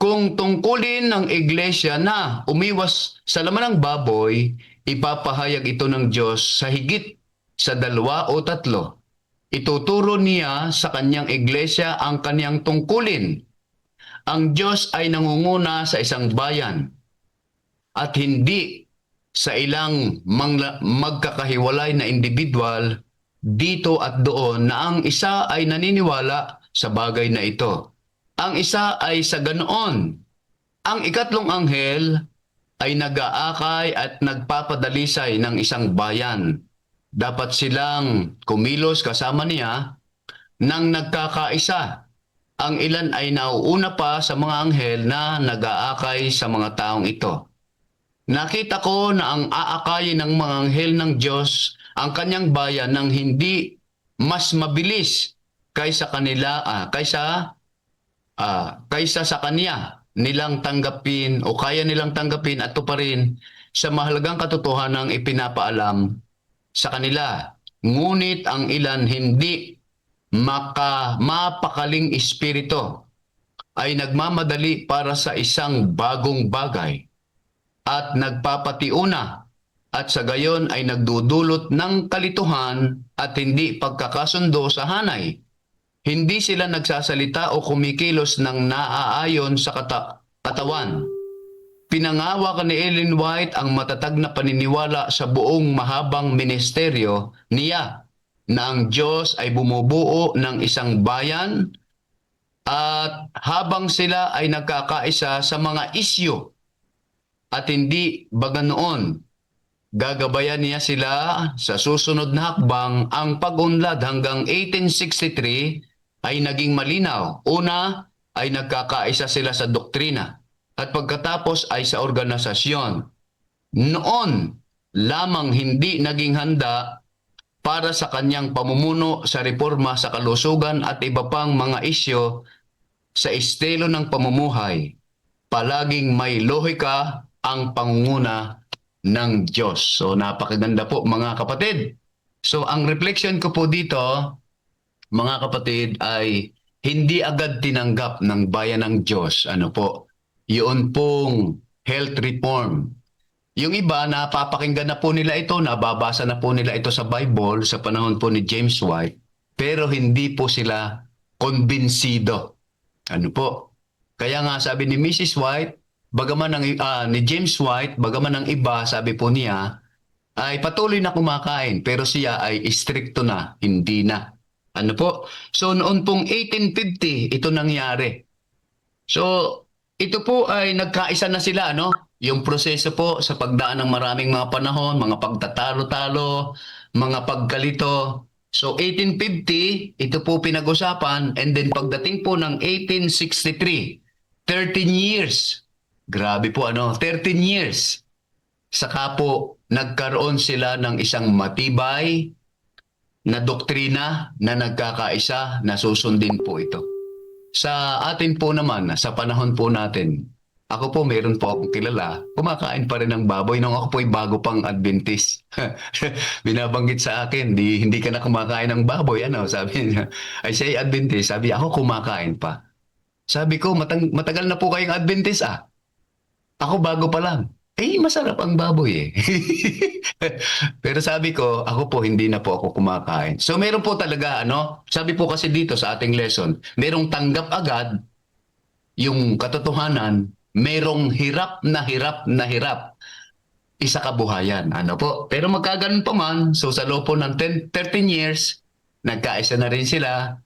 Kung tungkulin ng iglesia na umiwas sa laman ng baboy, ipapahayag ito ng Diyos sa higit sa 2 o 3. Ituturo niya sa kanyang iglesia ang kanyang tungkulin. Ang Diyos ay nangunguna sa isang bayan at hindi sa ilang magkakahiwalay na individual dito at doon na ang isa ay naniniwala sa bagay na ito. Ang isa ay sa ganoon. Ang ikatlong anghel ay nag-aakay at nagpapadalisay ng isang bayan. Dapat silang kumilos kasama niya nang nagkakaisa. Ang ilan ay nauuna pa sa mga anghel na nag-aakay sa mga taong ito. Nakita ko na ang aakayin ng mga anghel ng Diyos ang kanyang bayan ng hindi mas mabilis kaysa sa kanya nilang tanggapin o kaya nilang tanggapin at tuparin sa mahalagang katotohanang ipinapaalam sa kanila. Ngunit ang ilan hindi mapakaling espiritu ay nagmamadali para sa isang bagong bagay at nagpapatiuna at sa gayon ay nagdudulot ng kalituhan at hindi pagkakasundo sa hanay. Hindi sila nagsasalita o kumikilos ng naaayon sa katawan. Pinangawa ni Ellen White ang matatag na paniniwala sa buong mahabang ministeryo niya na ang Diyos ay bumubuo ng isang bayan at habang sila ay nagkakaisa sa mga isyu at hindi baga noon, gagabayan niya sila sa susunod na hakbang. Ang pag-unlad hanggang 1863 ay naging malinaw. Una ay nagkakaisa sila sa doktrina at pagkatapos ay sa organisasyon. Noon lamang hindi naging handa para sa kanyang pamumuno sa reforma sa kalusugan at iba pang mga isyo sa estilo ng pamumuhay. palaging may lohika ang pangunguna ng Diyos. So napakaganda po mga kapatid. So ang reflection ko po dito, mga kapatid, ay hindi agad tinanggap ng bayan ng Diyos. Ano po? Yun pong health reform. Yung iba, napapakinggan na po nila ito, nababasa na po nila ito sa Bible sa panahon po ni James White, pero hindi po sila konbinsido. Ano po? Kaya nga sabi ni Mrs. White, bagaman ni James White, bagaman ng iba, sabi po niya, ay patuloy na kumakain, pero siya ay istrikto na, hindi na. Ano po? So noon pong 1850, ito nangyari. So ito po ay nagkaisa na sila, ano? Yung proseso po sa pagdaan ng maraming mga panahon, mga pagtatalo-talo, mga pagkalito. So 1850, ito po pinag-usapan, and then pagdating po ng 1863, 13 years. Grabe po, ano? 13 years. Saka po nagkaroon sila ng isang matibay na doktrina na nagkakaisa, na susundin po ito. Sa atin po naman, sa panahon po natin, ako po meron po akong kilala, kumakain pa rin ng baboy nung ako po ay bago pang Adventist. Binabanggit sa akin, hindi ka na kumakain ng baboy, ano? Sabi niya, ay siya Adventist, sabi ako kumakain pa. Sabi ko, matagal na po kayong Adventist ah. Ako bago pa lang. Eh, masarap ang baboy eh. Pero sabi ko, ako po hindi na po ako kumakain. So meron po talaga, ano, sabi po kasi dito sa ating lesson, merong tanggap agad yung katotohanan, merong hirap na hirap na hirap isa kabuhayan. Ano po? Pero magkaganon pa man, so sa loob po ng 13 years, nagkaisa na rin sila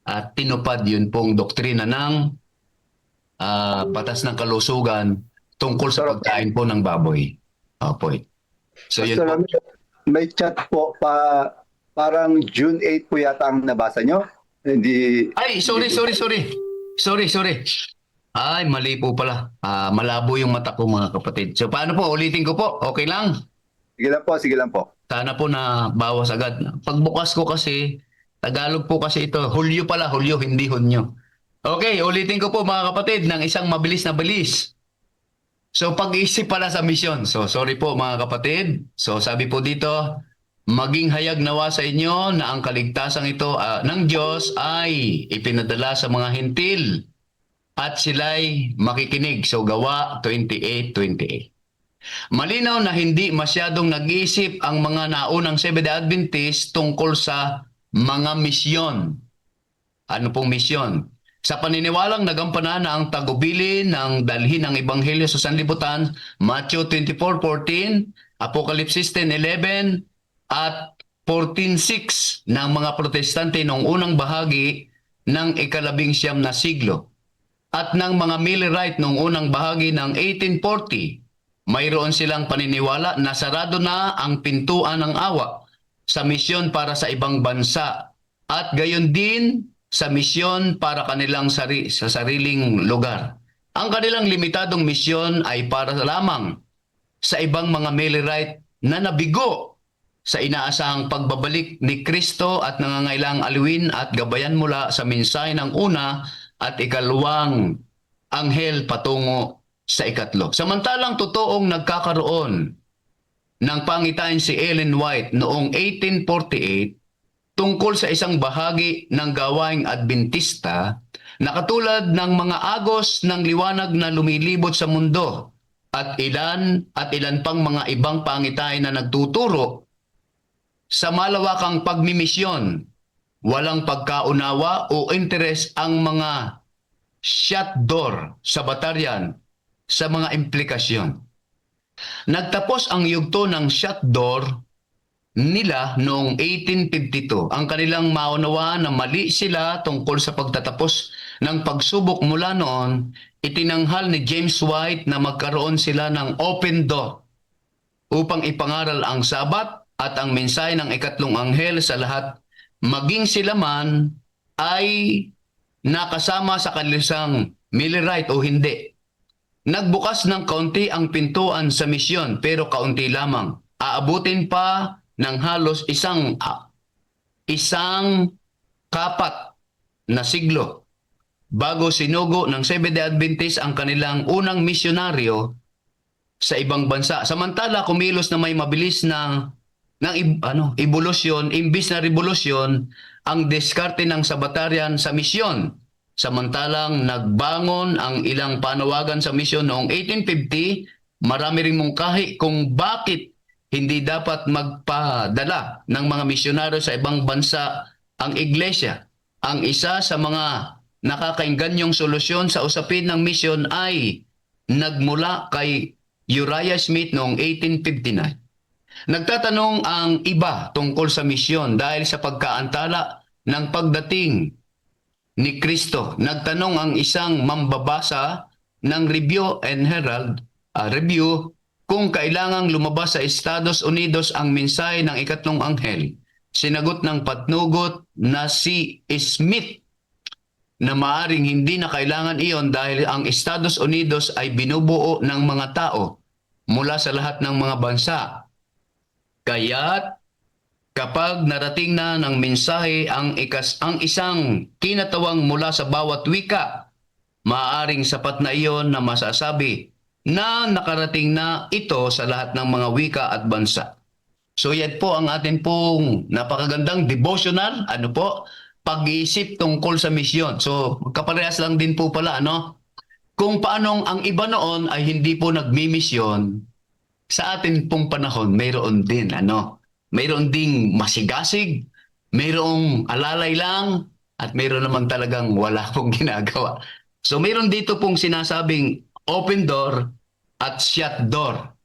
at tinupad yun pong doktrina ng batas ng kalusugan tungkol sa pagkain po ng baboy. Opo. So yun po. May chat po parang June 8 po yata ang nabasa nyo. Hindi. Ay, sorry. Ay, mali po pala. Malabo yung mata ko mga kapatid. So paano po? Ulitin ko po. Okay lang? Sige lang po. Sana po na bawas agad. Pagbukas ko kasi, Tagalog po kasi ito. Hulyo pala, Hulyo, hindi Hunyo. Okay, ulitin ko po mga kapatid ng isang mabilis na bilis. So pag-iisip pala sa misyon. So sorry po mga kapatid. So sabi po dito, maging hayag nawa sa inyo na ang kaligtasan ito ng Diyos ay ipinadala sa mga hentil at sila'y makikinig. So Gawa 28:28. Malinaw na hindi masyadong nag-iisip ang mga naunang Seventh-day Adventist tungkol sa mga misyon. Ano pong misyon? Sa paniniwalang nagampanan na ang tagubilin ng dalhin ng Ebanghelyo sa sanlibutan, Matthew 24:14, Apokalipsis 10:11, at 14:6 ng mga protestante noong unang bahagi ng ika-19 na siglo. At ng mga Millerite noong unang bahagi ng 1840, mayroon silang paniniwala na sarado na ang pintuan ng awa sa misyon para sa ibang bansa at gayon din sa misyon para kanilang sa sariling lugar. Ang kanilang limitadong misyon ay para lamang sa ibang mga Millerite na nabigo sa inaasahang pagbabalik ni Kristo at nangangailang aliwin at gabayan mula sa mensahe ng una at ikalawang anghel patungo sa ikatlo. Samantalang totoong nagkakaroon ng pangitain si Ellen White noong 1848 tungkol sa isang bahagi ng gawaing Adventista na katulad ng mga agos ng liwanag na lumilibot sa mundo at ilan pang mga ibang pangitain na nagtuturo sa malawakang pagmimisyon. Walang pagkaunawa o interes ang mga shutdoor sa bataryan sa mga implikasyon. Nagtapos ang yugto ng shutdoor nila noong 1852. Ang kanilang maunawaan na mali sila tungkol sa pagtatapos ng pagsubok mula noon, itinanghal ni James White na magkaroon sila ng open door upang ipangaral ang Sabat at ang mensahe ng ikatlong anghel sa lahat, maging sila man ay nakasama sa kanilang Millerite o hindi. Nagbukas ng kaunti ang pintuan sa misyon pero kaunti lamang. Aabutin pa ng halos isang kapat na siglo bago sinugo ng Seventh-day Adventist ang kanilang unang misyonaryo sa ibang bansa. Samantala, kumilos na may mabilis evolusyon, imbis na revolusyon, ang diskarte ng Sabbatarian sa misyon. Samantalang nagbangon ang ilang panawagan sa misyon noong 1850, marami ring mungkahi kung bakit hindi dapat magpadala ng mga misyonaryo sa ibang bansa ang iglesia. Ang isa sa mga nakakainganyong solusyon sa usapin ng misyon ay nagmula kay Uriah Smith noong 1859. Nagtatanong ang iba tungkol sa misyon dahil sa pagkaantala ng pagdating ni Kristo. Nagtanong ang isang mambabasa ng Review and Herald Review kung kailangang lumabas sa Estados Unidos ang mensahe ng ikatlong anghel. Sinagot ng patnugot na si Smith na maaring hindi na kailangan iyon dahil ang Estados Unidos ay binubuo ng mga tao mula sa lahat ng mga bansa. Kaya't kapag narating na ng mensahe ang isang kinatawang mula sa bawat wika, maaaring sapat na iyon na masasabi na nakarating na ito sa lahat ng mga wika at bansa. So yan po ang atin pong napakagandang devotional, pag-iisip tungkol sa misyon. So kaparehas lang din po pala, kung paanong ang iba noon ay hindi po nagmimisyon, sa atin pong panahon mayroon din, mayroon ding masigasig, mayroong alalay lang, at mayroon naman talagang wala pong ginagawa. So mayroon dito pong sinasabing open door at shut door.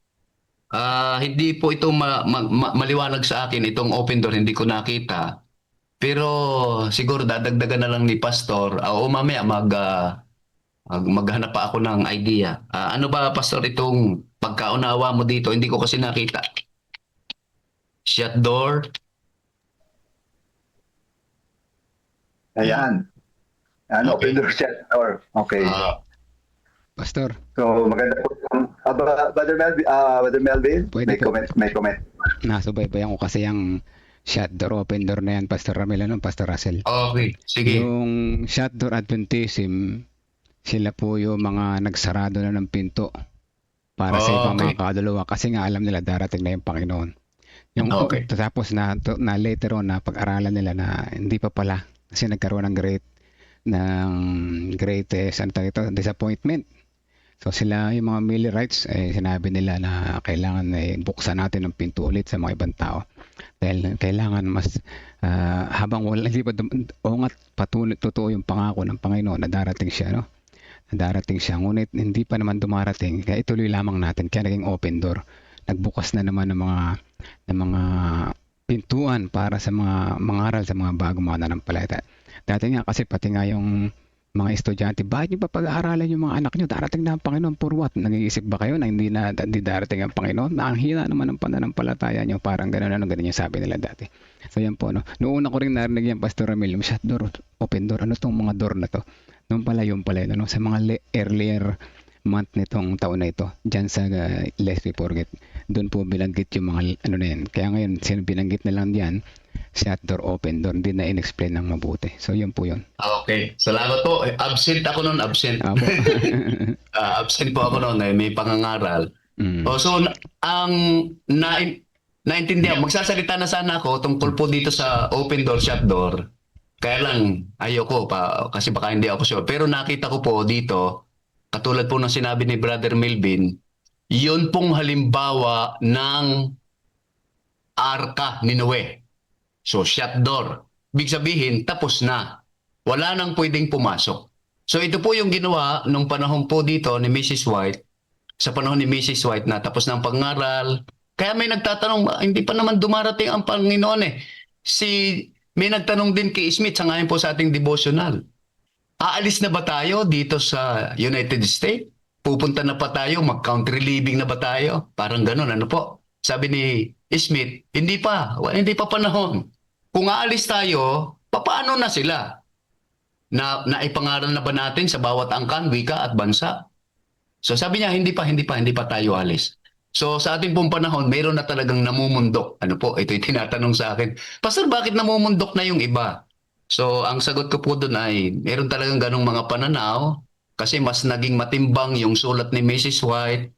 Hindi po ito maliwanag sa akin, itong open door, hindi ko nakita. Pero siguro dadagdagan na lang ni Pastor, o mamaya maghanap pa ako ng idea. Ano ba, Pastor, itong pagkaunawa mo dito? Hindi ko kasi nakita. Shut door. Ayan. Open door, shut door. Okay. Pastor, So maganda po. Brother Melvin, Pwede po. may comment. nasubaybayan ko kasi yung shut door, open door na yan, Pastor Ramil, Pastor Russell. Okay, sige. Yung shut door Adventism, sila po yung mga nagsarado na ng pinto para sa ibang Okay. mga kadalawa kasi nga alam nila darating na yung Panginoon. Yung Okay. tapos na later on na pag-aralan nila na hindi pa pala kasi nagkaroon ng greatest disappointment. So sila yung mga Millerites sinabi nila na kailangan buksan natin ng pinto ulit sa mga ibang tao dahil kailangan mas habang wala hindi pa patuloy totoo yung pangako ng Panginoon na darating siya, na darating siya, ngunit hindi pa naman dumarating, kaya ituloy lamang natin, kaya naging open door, nagbukas na naman ng mga pintuan para sa mga mangaral sa mga bagong mga nanampalataya. Dati nga kasi pati nga yung mga estudyante, bakit nyo pa pag-aaralan yung mga anak nyo? Darating na ang Panginoon, for what? Nag-iisip ba kayo na hindi darating ang Panginoon? Na ang hina naman ng pananampalataya nyo, parang gano'n yung sabi nila dati. So yan po, noong una ko rin narinig yan, Pastor Ramil, yung shut door, open door, ano tong mga door na to? Noong pala yun, sa mga earlier month nitong taon na ito, dyan sa Lest We Forget, doon po binanggit yung mga na yan. Kaya ngayon, binanggit na lang diyan, shut door, open door, hindi na in-explain ng mabuti. So yun po yun. Okay. Salamat po. Absent ako noon, absent. Apo. Absent po ako noon, may pangangaral. Mm. So ang naintindihan, magsasalita na sana ako tungkol po dito sa open door, shut door. Kaya lang, ayoko pa, kasi baka hindi ako sure. Pero nakita ko po dito, katulad po ng sinabi ni Brother Melvin, yun pong halimbawa ng arka ni Noe. So, shut door. Ibig sabihin, tapos na. Wala nang pwedeng pumasok. So, ito po yung ginawa nung panahon po dito ni Mrs. White, sa panahon ni Mrs. White na tapos ng pangaral. Kaya may nagtatanong, hindi pa naman dumarating ang Panginoon eh. May nagtanong din kay Smith sa ngayon po sa ating devotional. Aalis na ba tayo dito sa United States? Pupunta na pa tayo? Mag-country living na ba tayo? Parang ganun, ano po? Sabi ni Smith, hindi pa panahon. Kung aalis tayo, paano na sila? Naipangaral na ba natin sa bawat angkan, wika at bansa? So sabi niya, hindi pa tayo alis. So sa ating pong panahon, mayroon na talagang namumundok. Ano po, ito'y tinatanong sa akin, Pastor, bakit namumundok na yung iba? So, ang sagot ko po doon ay, meron talagang ganong mga pananaw kasi mas naging matimbang yung sulat ni Mrs. White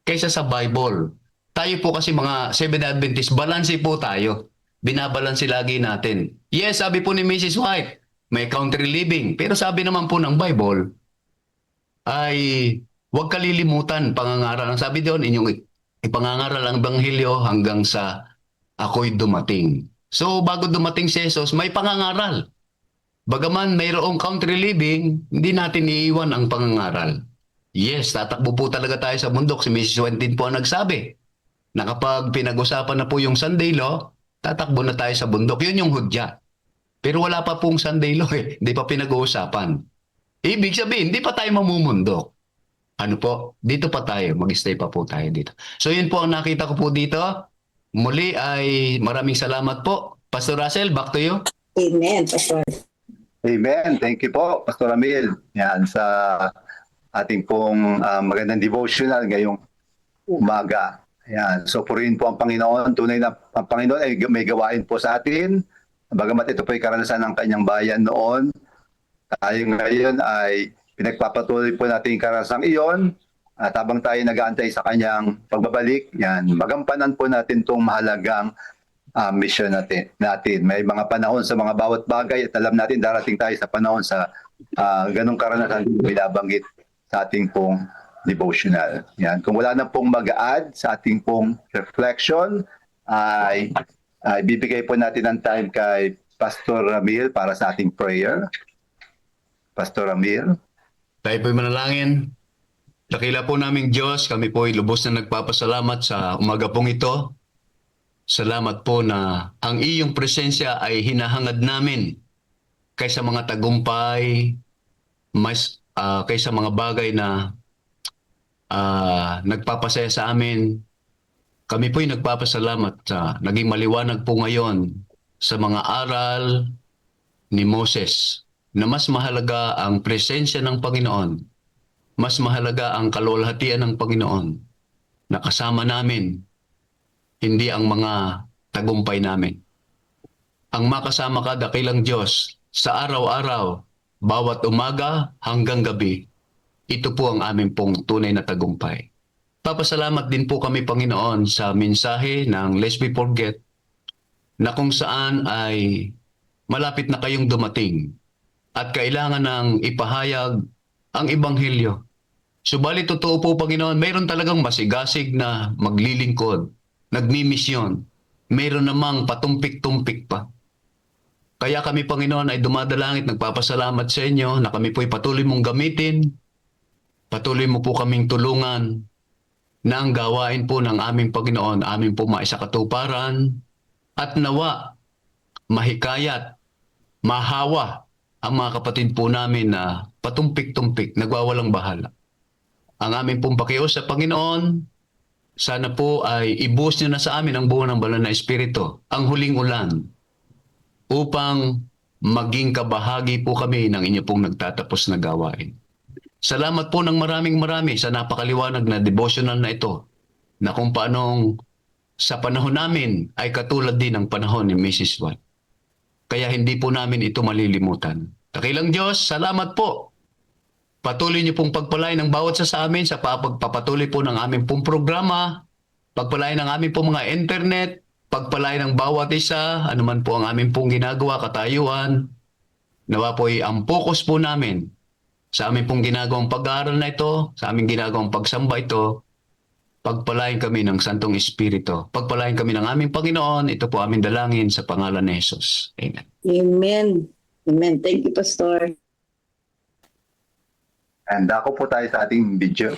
kaysa sa Bible. Tayo po kasi mga Seventh Adventist, balanse po tayo. Binabalanse lagi natin. Yes, sabi po ni Mrs. White, may country living. Pero sabi naman po ng Bible, ay huwag kalilimutan pangangaral. Ang sabi doon, inyong ipangangaral ang Ebanghelyo hanggang sa ako'y dumating. So, bago dumating si Jesus, may pangangaral. Bagaman mayroong country living, hindi natin iiwan ang pangangaral. Yes, tatakbo po talaga tayo sa bundok. Si Mrs. White din po ang nagsabi na kapag pinag-usapan na po yung Sunday Law, tatakbo na tayo sa bundok. Yun yung hudya. Pero wala pa pong Sunday Law eh. Hindi pa pinag-uusapan. Ibig sabihin, hindi pa tayo mamumundok. Ano po? Dito pa tayo. Mag-stay pa po tayo dito. So yun po ang nakita ko po dito. Muli ay maraming salamat po. Pastor Russell, back to you. Amen, Pastor. Amen. Thank you po, Pastor Ramil. Yan, sa ating pong magandang devotional ngayong umaga. Yan. So purihin po ang Panginoon. Tunay na ang Panginoon ay may gawain po sa atin. Bagamat ito po ay karanasan ng kanyang bayan noon, tayo ngayon ay pinagpapatuloy po natin yung karanasang iyon at habang tayo nag-aantay sa kanyang pagbabalik, yan, magampanan po natin itong mahalagang mission natin. May mga panahon sa mga bawat bagay at alam natin darating tayo sa panahon sa ganong karanasan binabanggit sa ating pong devotional. Yan. Kung wala na pong mag-add sa ating pong reflection, ay bibigay po natin ang time kay Pastor Ramil para sa ating prayer. Pastor Ramil. Tayo po'y manalangin. Dakila po naming Diyos, kami po'y lubos na nagpapasalamat sa umaga pong ito. Salamat po na ang iyong presensya ay hinahangad namin kaysa mga tagumpay, kaysa mga bagay na nagpapasaya sa amin. Kami po'y nagpapasalamat sa naging maliwanag po ngayon sa mga aral ni Moses na mas mahalaga ang presensya ng Panginoon, mas mahalaga ang kaluwalhatian ng Panginoon na kasama namin, hindi ang mga tagumpay namin. Ang makasama ka, dakilang Diyos, sa araw-araw, bawat umaga hanggang gabi, ito po ang aming pong tunay na tagumpay. Papasalamat din po kami, Panginoon, sa mensahe ng Lest We Forget na kung saan ay malapit na kayong dumating at kailangan ng ipahayag ang Ebanghelyo. Subalit totoo po, Panginoon, mayroon talagang masigasig na maglilingkod, nagmimisyon. Mayroon namang patumpik-tumpik pa. Kaya kami, Panginoon, ay dumadalangit, nagpapasalamat sa inyo na kami po'y patuloy mong gamitin. Patuloy mo po kaming tulungan na ang gawain po ng aming Panginoon, aming po maisakatuparan at nawa, mahikayat, mahawa ang mga kapatid po namin na patumpik-tumpik, nagwawalang bahala. Ang aming pong pakiusap sa Panginoon, sana po ay ibuhos niyo na sa amin ang buo ng banal na Espiritu, ang huling ulan, upang maging kabahagi po kami ng inyo pong nagtatapos na gawain. Salamat po ng maraming marami sa napakaliwanag na devotional na ito, na kung paanong sa panahon namin ay katulad din ng panahon ni Mrs. White. Kaya hindi po namin ito malilimutan. Dakilang Diyos, salamat po. Patuloy niyo pong pagpalain ng bawat sa amin sa pagpapatuloy po ng aming pong programa, pagpalain ng aming pong mga internet, pagpalain ng bawat isa, anuman po ang aming pong ginagawa, katayuan. Nawa po'y ang focus po namin sa aming pong ginagawang pag-aaral na ito, sa aming ginagawang pagsamba ito, pagpalain kami ng Santong Espiritu. Pagpalain kami ng aming Panginoon. Ito po aming dalangin sa pangalan ni Jesus. Amen. Amen. Amen. Thank you, Pastor. And ako po tayo sa ating video.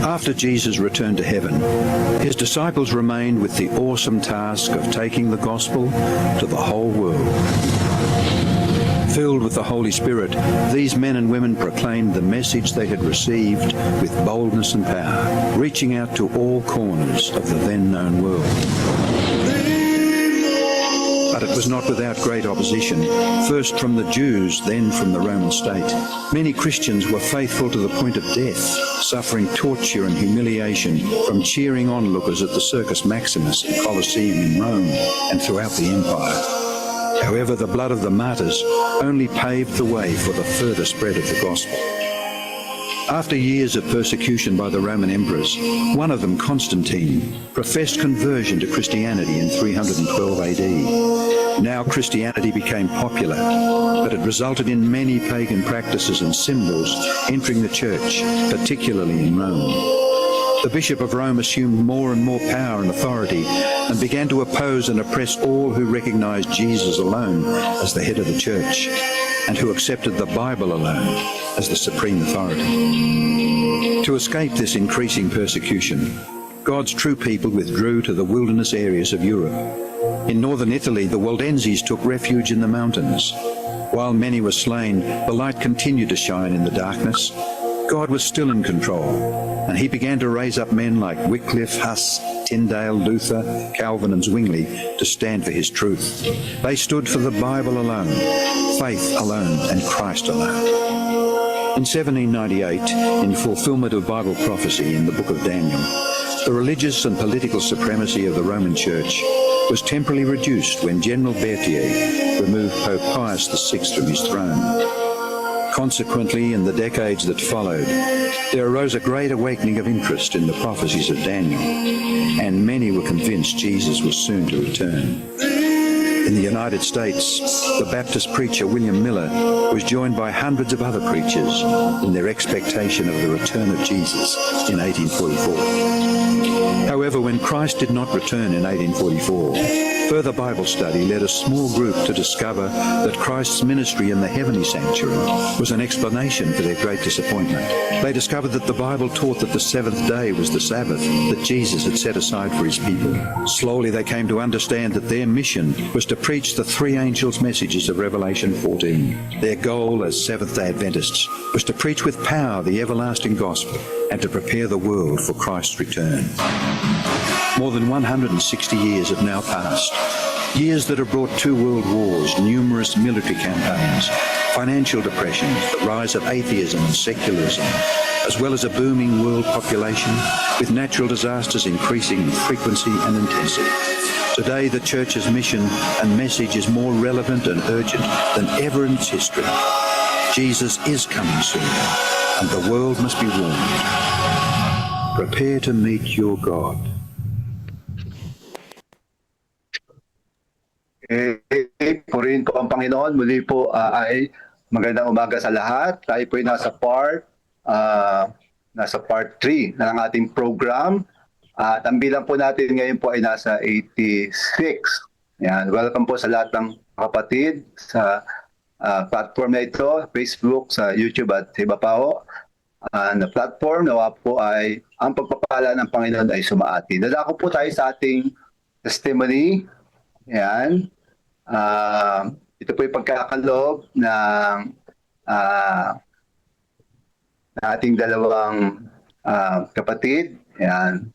After Jesus returned to heaven, his disciples remained with the awesome task of taking the gospel to the whole world. Filled with the Holy Spirit, these men and women proclaimed the message they had received with boldness and power, reaching out to all corners of the then known world. But it was not without great opposition, first from the Jews, then from the Roman state. Many Christians were faithful to the point of death, suffering torture and humiliation from cheering onlookers at the Circus Maximus and Colosseum in Rome and throughout the empire. However, the blood of the martyrs only paved the way for the further spread of the gospel. After years of persecution by the Roman emperors, one of them, Constantine, professed conversion to Christianity in 312 AD. Now Christianity became popular, but it resulted in many pagan practices and symbols entering the church, particularly in Rome. The Bishop of Rome assumed more and more power and authority and began to oppose and oppress all who recognized Jesus alone as the head of the church and who accepted the Bible alone as the supreme authority. To escape this increasing persecution, God's true people withdrew to the wilderness areas of Europe. In northern Italy, the Waldenses took refuge in the mountains. While many were slain, the light continued to shine in the darkness. God was still in control, and he began to raise up men like Wycliffe, Huss, Tyndale, Luther, Calvin and Zwingli to stand for his truth. They stood for the Bible alone, faith alone and Christ alone. In 1798, in fulfillment of Bible prophecy in the book of Daniel, the religious and political supremacy of the Roman Church was temporarily reduced when General Berthier removed Pope Pius VI from his throne. Consequently, in the decades that followed, there arose a great awakening of interest in the prophecies of Daniel, and many were convinced Jesus was soon to return. In the United States, the Baptist preacher William Miller was joined by hundreds of other preachers in their expectation of the return of Jesus in 1844. However, when Christ did not return in 1844, further Bible study led a small group to discover that Christ's ministry in the heavenly sanctuary was an explanation for their great disappointment. They discovered that the Bible taught that the seventh day was the Sabbath that Jesus had set aside for his people. Slowly they came to understand that their mission was to preach the three angels' messages of Revelation 14. Their goal as Seventh-day Adventists was to preach with power the everlasting gospel and to prepare the world for Christ's return. More than 160 years have now passed, years that have brought 2 world wars, numerous military campaigns, financial depressions, the rise of atheism and secularism, as well as a booming world population with natural disasters increasing in frequency and intensity. Today, the Church's mission and message is more relevant and urgent than ever in its history. Jesus is coming soon, and the world must be warned. Prepare to meet your God. Purihin po ang Panginoon. Muli po ay magandang umaga sa lahat. Tayo po ay nasa part 3 ng ating program. At ang bilang po natin ngayon po ay nasa 86. Yan. Welcome po sa lahat ng kapatid sa platform na ito, Facebook, sa YouTube at iba pa ho. Na platform, nawa po ay ang pagpapala ng Panginoon ay sumaati. Dadako po tayo sa ating testimony. Yan. Ito po yung pagkakaloob ng ating dalawang kapatid. Yan.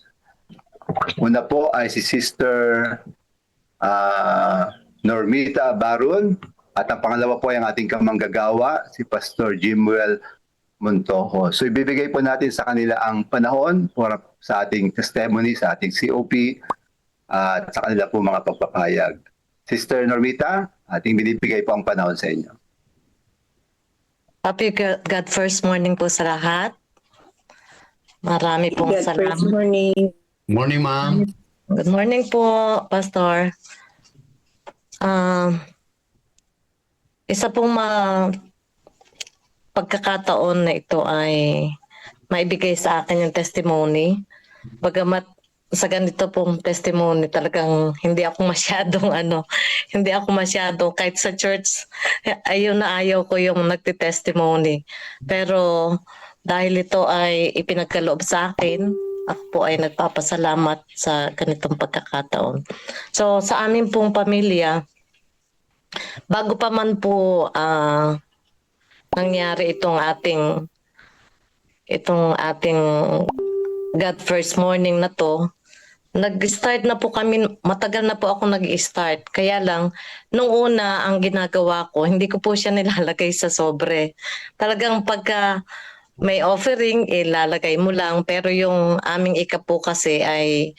Una po ay si Sister Normita Barun at ang pangalawa po ay ang ating kamanggagawa, si Pastor Jimuel Montojo. So ibibigay po natin sa kanila ang panahon sa ating testimony, sa ating COP at sa kanila po mga pagpapahayag. Sister Normita, ating binibigay po ang panahon sa inyo. Happy God First Morning po sa lahat. Marami pong Good salamat. first morning. Morning, ma'am. Good morning po, Pastor. Isa pong pagkakataon na ito ay maibigay sa akin yung testimony. Bagamat sa ganito pong testimony talagang hindi ako masyadong kahit sa church ayun na ayaw ko yung nagti-testimony. Pero dahil ito ay ipinagkaloob sa akin, ako po ay nagpapasalamat sa ganitong pagkakataon. So sa amin pong pamilya, bago pa man po nangyari itong ating God First Morning na to, Nag-start na po kami, matagal na po ako nag-start. Kaya lang, nung una, ang ginagawa ko, hindi ko po siya nilalagay sa sobre. Talagang pagka may offering, ilalagay mo lang. Pero yung aming ikapo kasi ay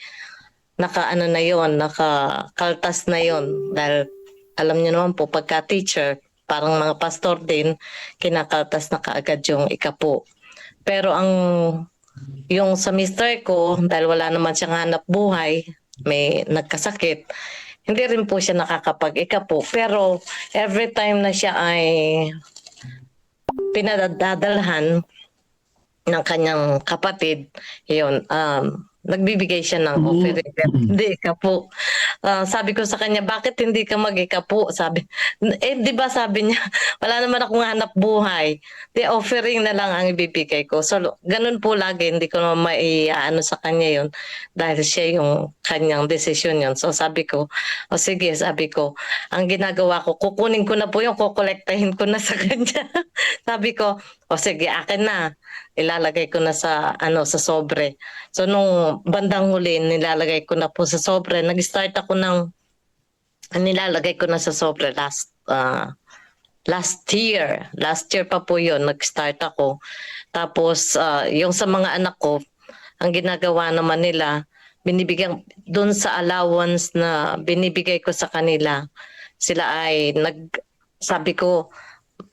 naka-ano na yon, naka-kaltas na yon. Dahil alam niyo naman po, pagka teacher, parang mga pastor din, kinakaltas na kaagad yung ikapo. Pero yung sa mister ko, dahil wala naman siyang hanap buhay, may nagkasakit, hindi rin po siya nakakapag-ikapo. Pero every time na siya ay pinadadalhan ng kanyang kapatid, yun, nagbibigay siya ng offering. Pero hindi ka po. Sabi ko sa kanya, bakit hindi ka mag-ikapo? Sabi, di ba sabi niya, wala naman akong hanap buhay. Di offering na lang ang ibibigay ko. So, ganun po lagi, hindi ko naman maiano sa kanya yun dahil siya yung kanyang desisyon yun. So, sabi ko, o sige, sabi ko, ang ginagawa ko, kukunin ko na po yung kukolektahin ko na sa kanya. Sabi ko, o sige, akin na. Ilalagay ko na sa sa sobre. So nung bandang huli nilalagay ko na po sa sobre. Nag-start ako nilalagay ko na sa sobre last year. Last year pa po 'yon nag-start ako. Tapos yung sa mga anak ko, ang ginagawa naman nila, binibigyan doon sa allowance na binibigay ko sa kanila. Sila ay sabi ko,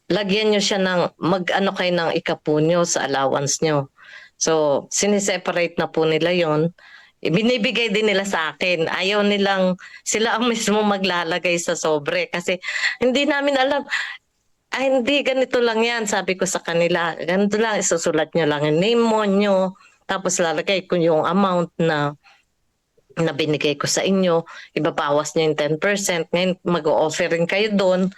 lagyan nyo siya ng mag-ano kayo ng ikapo nyo sa allowance nyo. So, siniseparate na po nila yon. Binibigay din nila sa akin. Ayaw nilang sila ang mismo maglalagay sa sobre kasi hindi namin alam. Ay, hindi, ganito lang yan. Sabi ko sa kanila, ganito lang, isusulat nyo lang yung name mo nyo, tapos lalagay ko yung amount na binigay ko sa inyo, ibabawas nyo yung 10%, ngayon mag-o-offering kayo doon,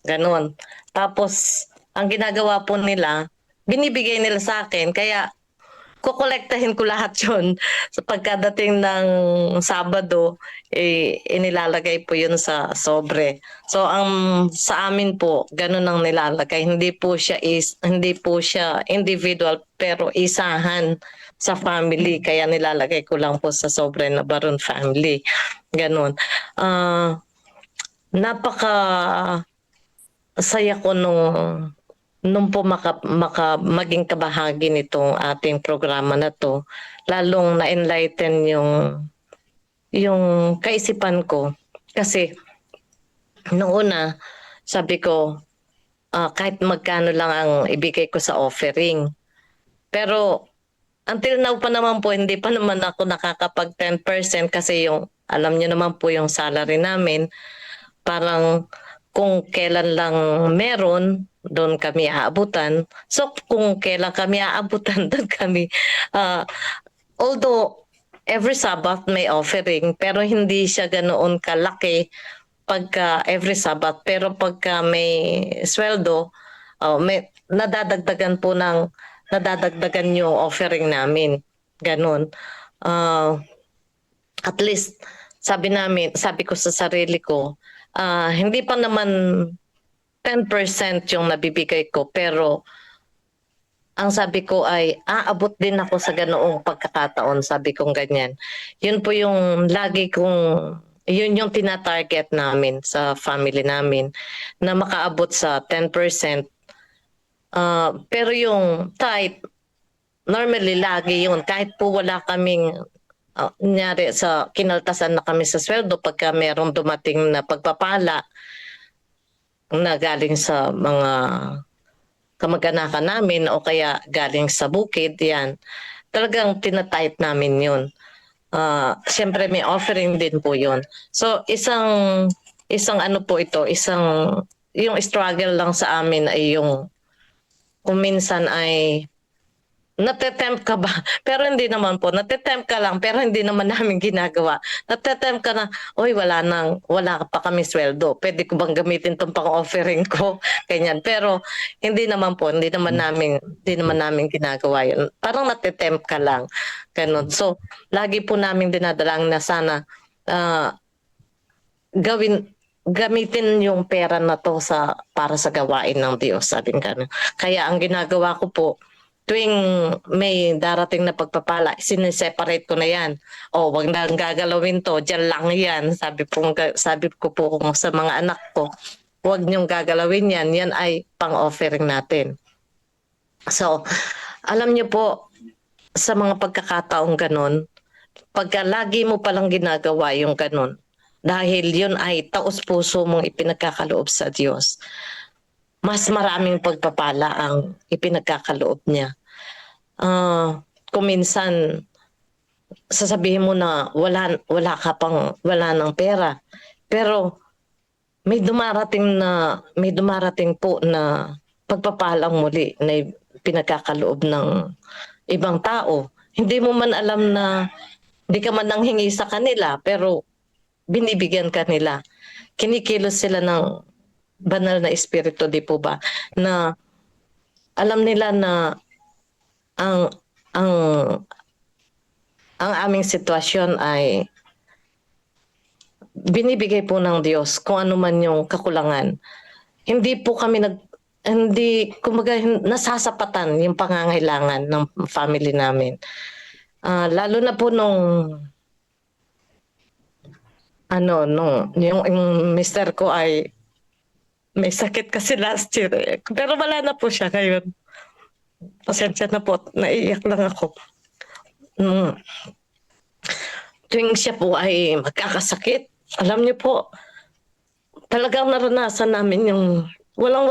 ganon. Tapos, ang ginagawa po nila, binibigay nila sa akin, kaya kukolektahin ko lahat yun. So, pagkadating ng Sabado, inilalagay po yun sa sobre. So, sa amin po, ganun ang nilalagay. Hindi po siya individual, pero isahan sa family. Kaya nilalagay ko lang po sa sobre na Baron family. Ganun. Napaka saya ko nung po maging kabahagi nitong ating programa na to, lalong na-enlighten yung kaisipan ko. Kasi noong una, sabi ko, kahit magkano lang ang ibigay ko sa offering. Pero until now pa naman po, hindi pa naman ako nakakapag 10% kasi alam niyo naman po yung salary namin, parang kung kailan lang meron, doon kami aabutan. So kung kailan kami aabutan, doon kami. Although every Sabbath may offering, pero hindi siya ganoon kalaki pagka every Sabbath. Pero pagka may sweldo, may nadadagdagan yung offering namin. Ganon. At least, sabi ko sa sarili ko, hindi pa naman 10% yung nabibigay ko, pero ang sabi ko ay aabot din ako sa ganoong pagkakataon, sabi kong ganyan. Yun po yung yun yung tina-target namin sa family namin, na makaabot sa 10%. Pero yung tithe, normally lagi yun, kahit po wala kaming kunyari sa kinaltasan na kami sa sweldo, pagka merong dumating na pagpapala na galing sa mga kamag-anakan namin o kaya galing sa bukid, yan, talagang tinatype namin yun. Siyempre may offering din po yun. So isang ano po ito, yung struggle lang sa amin ay yung kung minsan ay nate-tempt ka ba? Pero hindi naman po. Nate-tempt ka lang pero hindi naman namin ginagawa. Nate-tempt ka na, oy, wala pa kami sweldo. Pwede ko bang gamitin tong pang-offering ko? Ganyan. Pero hindi naman po. Hindi naman namin ginagawa yun. Parang nate-tempt ka lang. Ganun. So, lagi po namin dinadalang na sana gamitin yung pera na to para sa gawain ng Diyos. Sabing ganun. Kaya ang ginagawa ko po, tuwing may darating na pagpapala, sineseparate ko na yan. O, wag na gagalawin to, dyan lang yan. Sabi ko po sa mga anak ko, wag niyong gagalawin yan, yan ay pang-offering natin. So, alam niyo po, sa mga pagkakataong ganon, pagka lagi mo palang ginagawa yung ganon, dahil yun ay taos-puso mong ipinagkakaloob sa Diyos, mas maraming pagpapala ang ipinagkakaloob niya. Kung minsan, sasabihin mo na wala ng pera, pero may dumarating po na pagpapalang muli na pinagkakaloob ng ibang tao. Hindi mo man alam na hindi ka man nanghingi sa kanila, pero binibigyan ka nila. Kinikilos sila ng banal na espiritu, di po ba? Na alam nila na ang aming sitwasyon ay binibigay po ng Diyos kung ano man yung kakulangan. Hindi po kami kumbaga nasasapatan yung pangangailangan ng family namin. Lalo na po yung mister ko ay may sakit kasi last year. Pero wala na po siya ngayon. Pasensya na po, naiiyak lang ako. Tuwing siya po ay magkakasakit, alam niyo po, talagang naranasan namin yung wala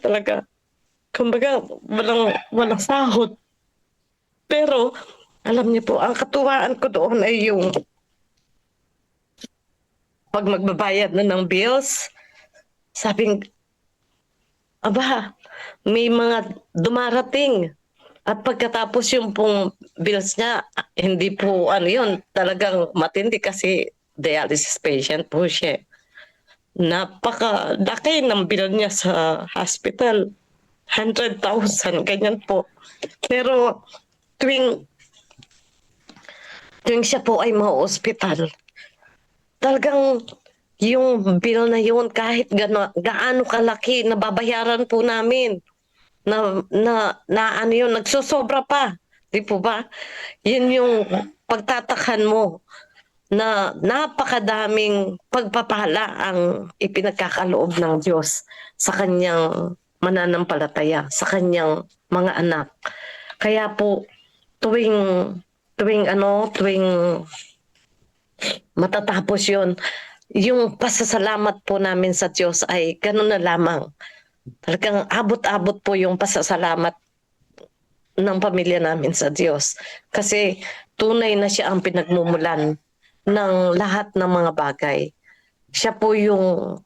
talaga. Kumbaga, walang sahod. Pero, alam niyo po, ang katuwaan ko doon ay yung pag magbabayad na ng bills, sabing, aba, may mga dumarating. At pagkatapos yung pong bills niya, hindi po talagang matindi kasi dialysis patient po siya. Napakalaki ng bill niya sa hospital. 100,000, ganyan po. Pero tuwing siya po ay ma-hospital, talagang yung bill na yun, kahit gaano kalaki, nababayaran po namin. Nagsosobra pa. Di po ba? Yun yung pagtatakhan mo na napakadaming pagpapala ang ipinagkakaloob ng Diyos sa kanyang mananampalataya, sa kanyang mga anak. Kaya po, tuwing matatapos yun, yung pasasalamat po namin sa Diyos ay ganun na lamang. Talagang abot-abot po yung pasasalamat ng pamilya namin sa Diyos. Kasi tunay na siya ang pinagmumulan ng lahat ng mga bagay. Siya po yung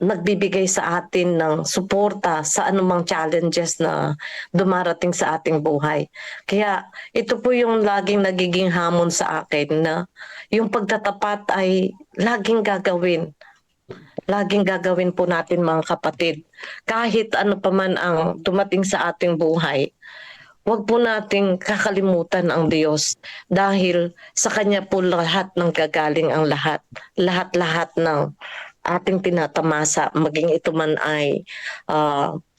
nagbibigay sa atin ng suporta sa anumang challenges na dumarating sa ating buhay. Kaya ito po yung laging nagiging hamon sa akin na yung pagtatapat ay laging gagawin. Laging gagawin po natin mga kapatid. Kahit ano pa man ang dumating sa ating buhay, huwag po nating kakalimutan ang Diyos dahil sa Kanya po lahat ng gagaling ang lahat. Lahat-lahat ng ating tinatamasa, maging ito man ay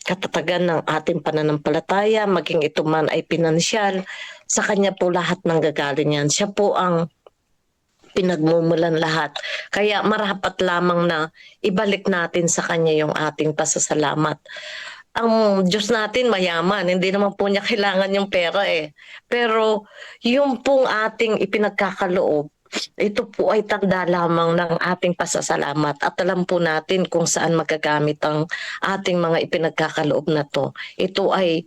katatagan ng ating pananampalataya, maging ito man ay pinansyal, sa Kanya po lahat ng gagaling yan. Siya po ang pinagmumulan lahat. Kaya marapat lamang na ibalik natin sa Kanya yung ating pasasalamat. Ang Diyos natin mayaman, hindi naman po niya kailangan yung pera eh. Pero yung pong ating ipinagkakaloob, ito po ay tanda lamang ng ating pasasalamat at alam po natin kung saan magagamit ang ating mga ipinagkakaloob na to. Ito ay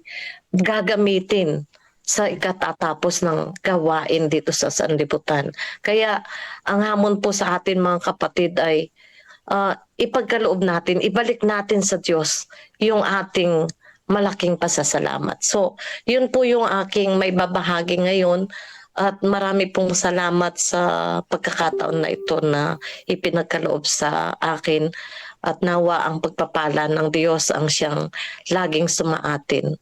gagamitin sa ikatatapos ng gawain dito sa sanlibutan. Kaya ang hamon po sa atin mga kapatid ay ipagkaloob natin, ibalik natin sa Diyos yung ating malaking pasasalamat. So, yun po yung aking may babahagi ngayon at marami pong salamat sa pagkakataon na ito na ipinagkaloob sa akin at nawa ang pagpapala ng Diyos ang siyang laging sumaatin.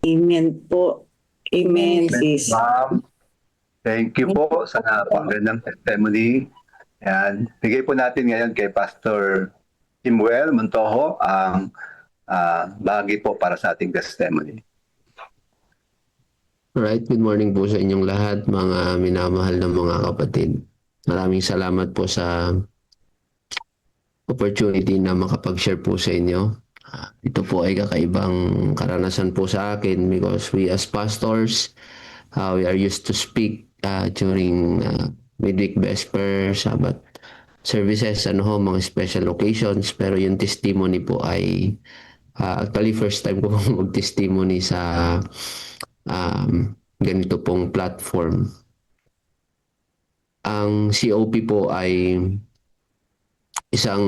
Amen po. Amen, sis. Ma'am, thank you po sa napakagandang testimony. Yan. Bigay po natin ngayon kay Pastor Timuel Montojo ang bahagi po para sa ating testimony. Alright, good morning po sa inyong lahat, mga minamahal na mga kapatid. Maraming salamat po sa opportunity na makapag-share po sa inyo. Ito po ay kakaibang karanasan po sa akin because we as pastors, we are used to speak during midweek vesper, Sabbath services, mga special occasions. Pero yung testimony po ay actually first time ko mag-testimony sa ganito pong platform. Ang COP po ay isang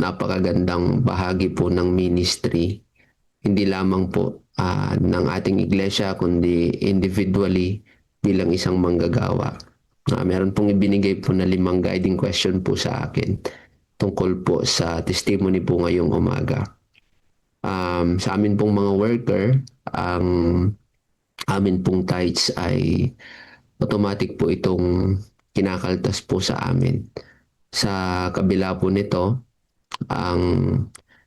napakagandang bahagi po ng ministry, hindi lamang po ng ating iglesia, kundi individually bilang isang manggagawa. Meron pong ibinigay po na 5 guiding question po sa akin tungkol po sa testimony po ngayong umaga. Sa amin pong mga worker, ang amin pong tithes ay automatic po itong kinakaltas po sa amin. Sa kabila po nito, ang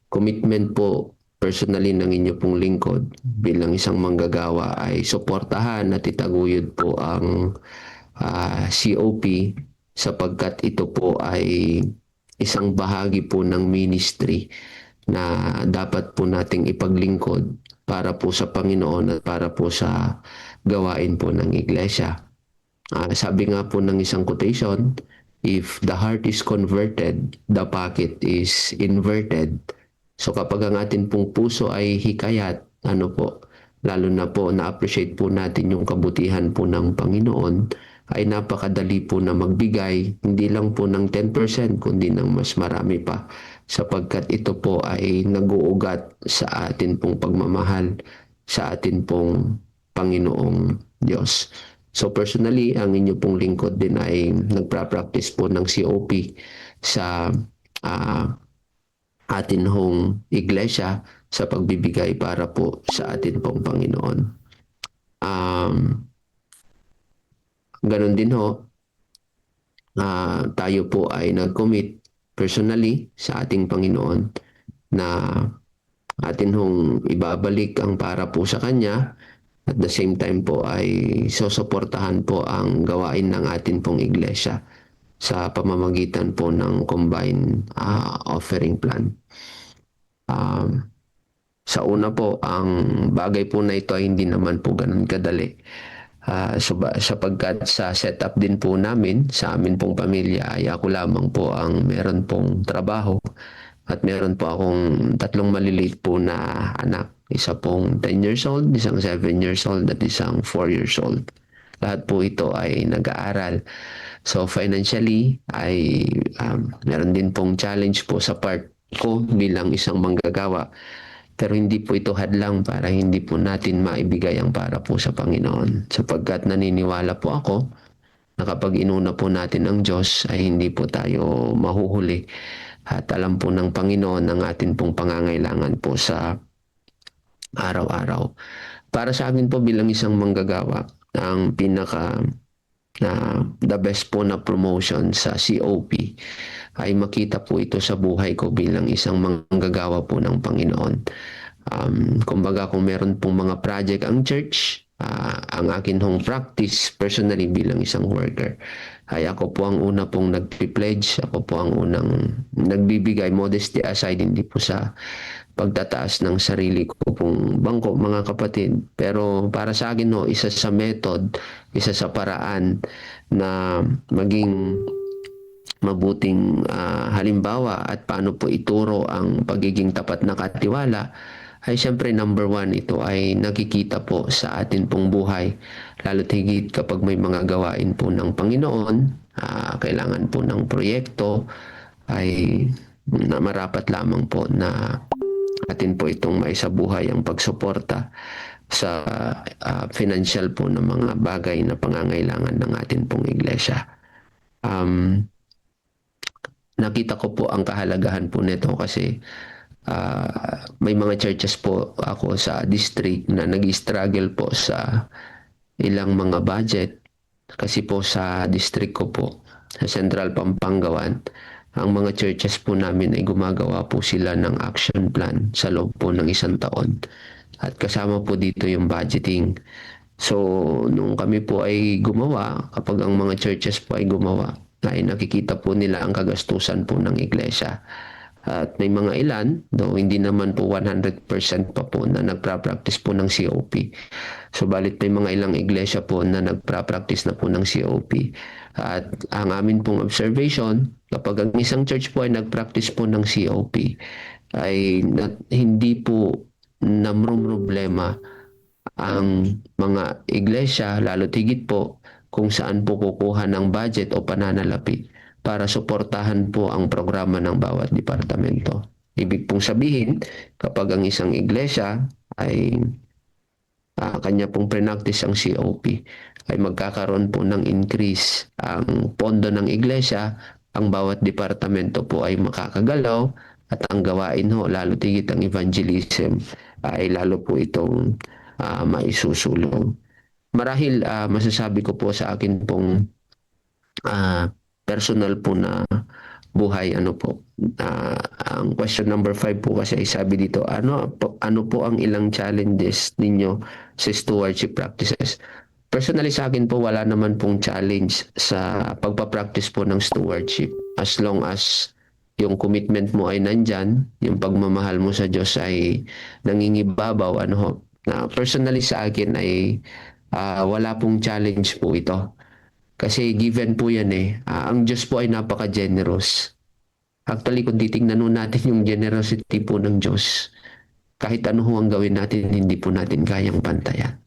commitment po personally ng inyo pong lingkod bilang isang manggagawa ay suportahan at itaguyod po ang COP sapagkat ito po ay isang bahagi po ng ministry na dapat po nating ipaglingkod para po sa Panginoon at para po sa gawain po ng iglesia. Sabi nga po ng isang quotation, if the heart is converted, the pocket is inverted. So kapag ang atin pong puso ay hikayat, lalo na po na-appreciate po natin yung kabutihan po ng Panginoon, ay napakadali po na magbigay, hindi lang po ng 10%, kundi ng mas marami pa. Sapagkat ito po ay nag-uugat sa atin pong pagmamahal, sa atin pong Panginoong Diyos. So personally, ang inyo pong lingkod din ay nagpa-practice po ng COP sa atin hong iglesia sa pagbibigay para po sa atin pong Panginoon. Ganon din tayo po ay nag-commit personally sa ating Panginoon na atin hong ibabalik ang para po sa Kanya. At the same time po ay susuportahan po ang gawain ng atin pong iglesia sa pamamagitan po ng combined offering plan. Sa una po, ang bagay po na ito ay hindi naman po ganun kadali. Sapagkat sa setup din po namin, sa amin pong pamilya, ay ako lamang po ang meron pong trabaho at meron po akong 3 maliliit po na anak. Isa pong 10 years old, isang 7 years old, at isang 4 years old. Lahat po ito ay nag-aaral. So financially, ay meron din pong challenge po sa part ko bilang isang manggagawa. Pero hindi po ito hadlang para hindi po natin maibigay ang para po sa Panginoon. Sapagkat naniniwala po ako na kapag inuna po natin ang Diyos, ay hindi po tayo mahuhuli. At alam po ng Panginoon ang atin pong pangangailangan po sa araw-araw. Para sa akin po bilang isang manggagawa, ang the best po na promotion sa COP ay makita po ito sa buhay ko bilang isang manggagawa po ng Panginoon. Kumbaga kung meron pong mga project ang church, ang akin hong practice personally bilang isang worker, ay ako po ang una pong nagpi-pledge, ako po ang unang nagbibigay, modesty aside, hindi po sa pagtataas ng sarili ko pong bangko, mga kapatid. Pero para sa akin, isa sa method, isa sa paraan na maging mabuting halimbawa at paano po ituro ang pagiging tapat na katiwala, ay siyempre number 1, ito ay nakikita po sa atin pong buhay. Lalo't higit kapag may mga gawain po ng Panginoon, kailangan po ng proyekto, ay marapat lamang po na atin po itong maisabuhay ang pagsuporta sa financial po ng mga bagay na pangangailangan ng atin pong iglesia. Nakita ko po ang kahalagahan po nito kasi may mga churches po ako sa district na nag-struggle po sa ilang mga budget kasi po sa district ko po sa Central Pampangawan ang mga churches po namin ay gumagawa po sila ng action plan sa loob po ng 1 taon. At kasama po dito yung budgeting. So, nung kami po ay gumawa, kapag ang mga churches po ay gumawa, ay nakikita po nila ang kagastusan po ng iglesia. At may mga ilan, though hindi naman po 100% pa po na nagpa-practice po ng COP. So, balit may mga ilang iglesia po na nagpa-practice na po ng COP. At ang amin pong observation, kapag ang isang church po ay nag-practice po ng COP, ay hindi po namrumroblema ang mga iglesia, lalo tigit po kung saan po kukuha ng budget o pananalapi para suportahan po ang programa ng bawat departamento. Ibig pong sabihin, kapag ang isang iglesia ay kanya pong pre-practice ang COP, ay magkakaroon po ng increase ang pondo ng iglesia, ang bawat departamento po ay makakagalaw, at ang gawain ho, lalo tigit ang evangelism, ay lalo po itong maisusulong. Marahil masasabi ko po sa akin pong personal po na buhay, ang question number 5 po kasi ay sabi dito, ano po ang ilang challenges ninyo sa stewardship practices? Personally sa akin po, wala naman pong challenge sa pagpa-practice po ng stewardship, as long as yung commitment mo ay nandyan, yung pagmamahal mo sa Diyos ay nangingibabaw, personally sa akin ay wala pong challenge po ito. Kasi given po yan ang Diyos po ay napaka-generous. Actually, kung titingnan natin yung generosity po ng Diyos, kahit ano ang gawin natin, hindi po natin kayang pantayan.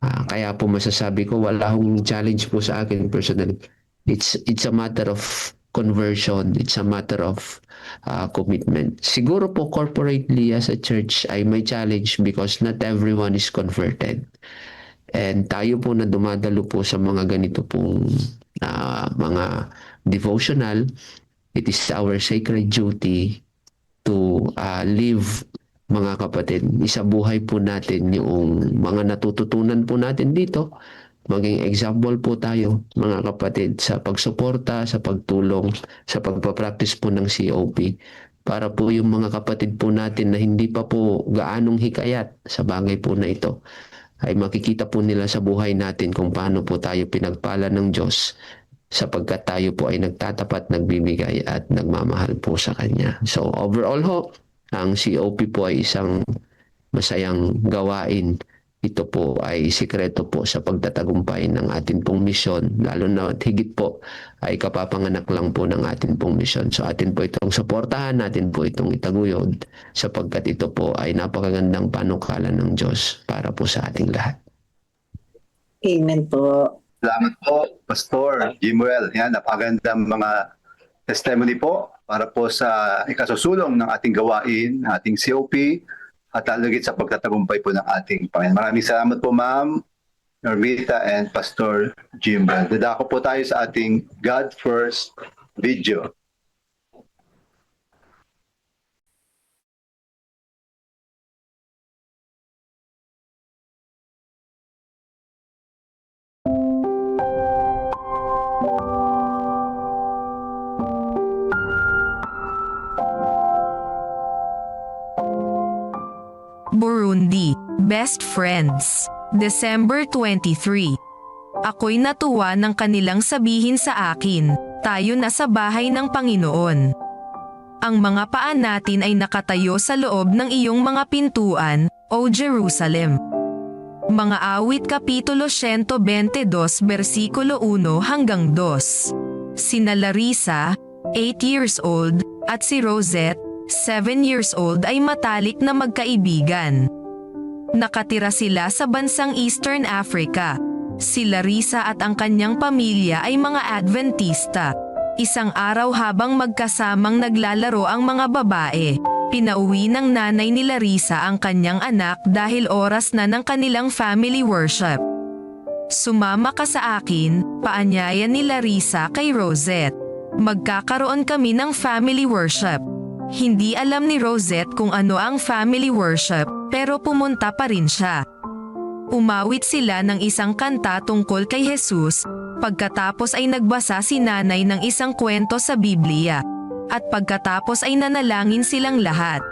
Kaya po masasabi ko, wala hong challenge po sa akin personally. It's a matter of conversion. It's a matter of commitment. Siguro po corporately as a church ay may challenge because not everyone is converted. And tayo po na dumadalo po sa mga ganito pong mga devotional, it is our sacred duty to live, mga kapatid. Isabuhay po natin yung mga natututunan po natin dito. Maging example po tayo, mga kapatid, sa pagsuporta, sa pagtulong, sa pagpapractice po ng COP. Para po yung mga kapatid po natin na hindi pa po gaanong hikayat sa bagay po na ito, ay makikita po nila sa buhay natin kung paano po tayo pinagpala ng Diyos sapagkat tayo po ay nagtatapat, nagbibigay at nagmamahal po sa Kanya. So overall ho, ang COP po ay isang masayang gawain. Ito po ay sikreto po sa pagtatagumpay ng ating pong misyon, lalo na higit po ay kapapanganak lang po ng ating pong misyon. So atin po itong suportahan, natin po itong itaguyod sapagkat ito po ay napakagandang panukala ng Diyos para po sa ating lahat. Amen po. Salamat po, Pastor Jimuel. Yan, napakagandang mga testimony po para po sa ikasusulong ng ating gawain, ating COP, at lalagit sa pagtatagumpay po ng ating Panginoon. Maraming salamat po, Ma'am Normita and Pastor Jimuel. Dadako po tayo sa ating God First video. Burundi, Best Friends, December 23. Ako'y natuwa ng kanilang sabihin sa akin, tayo na sa bahay ng Panginoon. Ang mga paa natin ay nakatayo sa loob ng iyong mga pintuan, O Jerusalem. Mga awit Kapitulo 122 versikulo 1 hanggang 2. Sina Larissa, 8 years old, at si Rosette, 7 years old ay matalik na magkaibigan. Nakatira sila sa bansang Eastern Africa. Si Larissa at ang kanyang pamilya ay mga Adventista. Isang araw habang magkasamang naglalaro ang mga babae, pinauwi ng nanay ni Larissa ang kanyang anak dahil oras na ng kanilang family worship. Sumama ka sa akin, paanyaya ni Larissa kay Rosette. Magkakaroon kami ng family worship. Hindi alam ni Rosette kung ano ang family worship, pero pumunta pa rin siya. Umawit sila ng isang kanta tungkol kay Jesus, pagkatapos ay nagbasa si nanay ng isang kwento sa Biblia. At pagkatapos ay nanalangin silang lahat.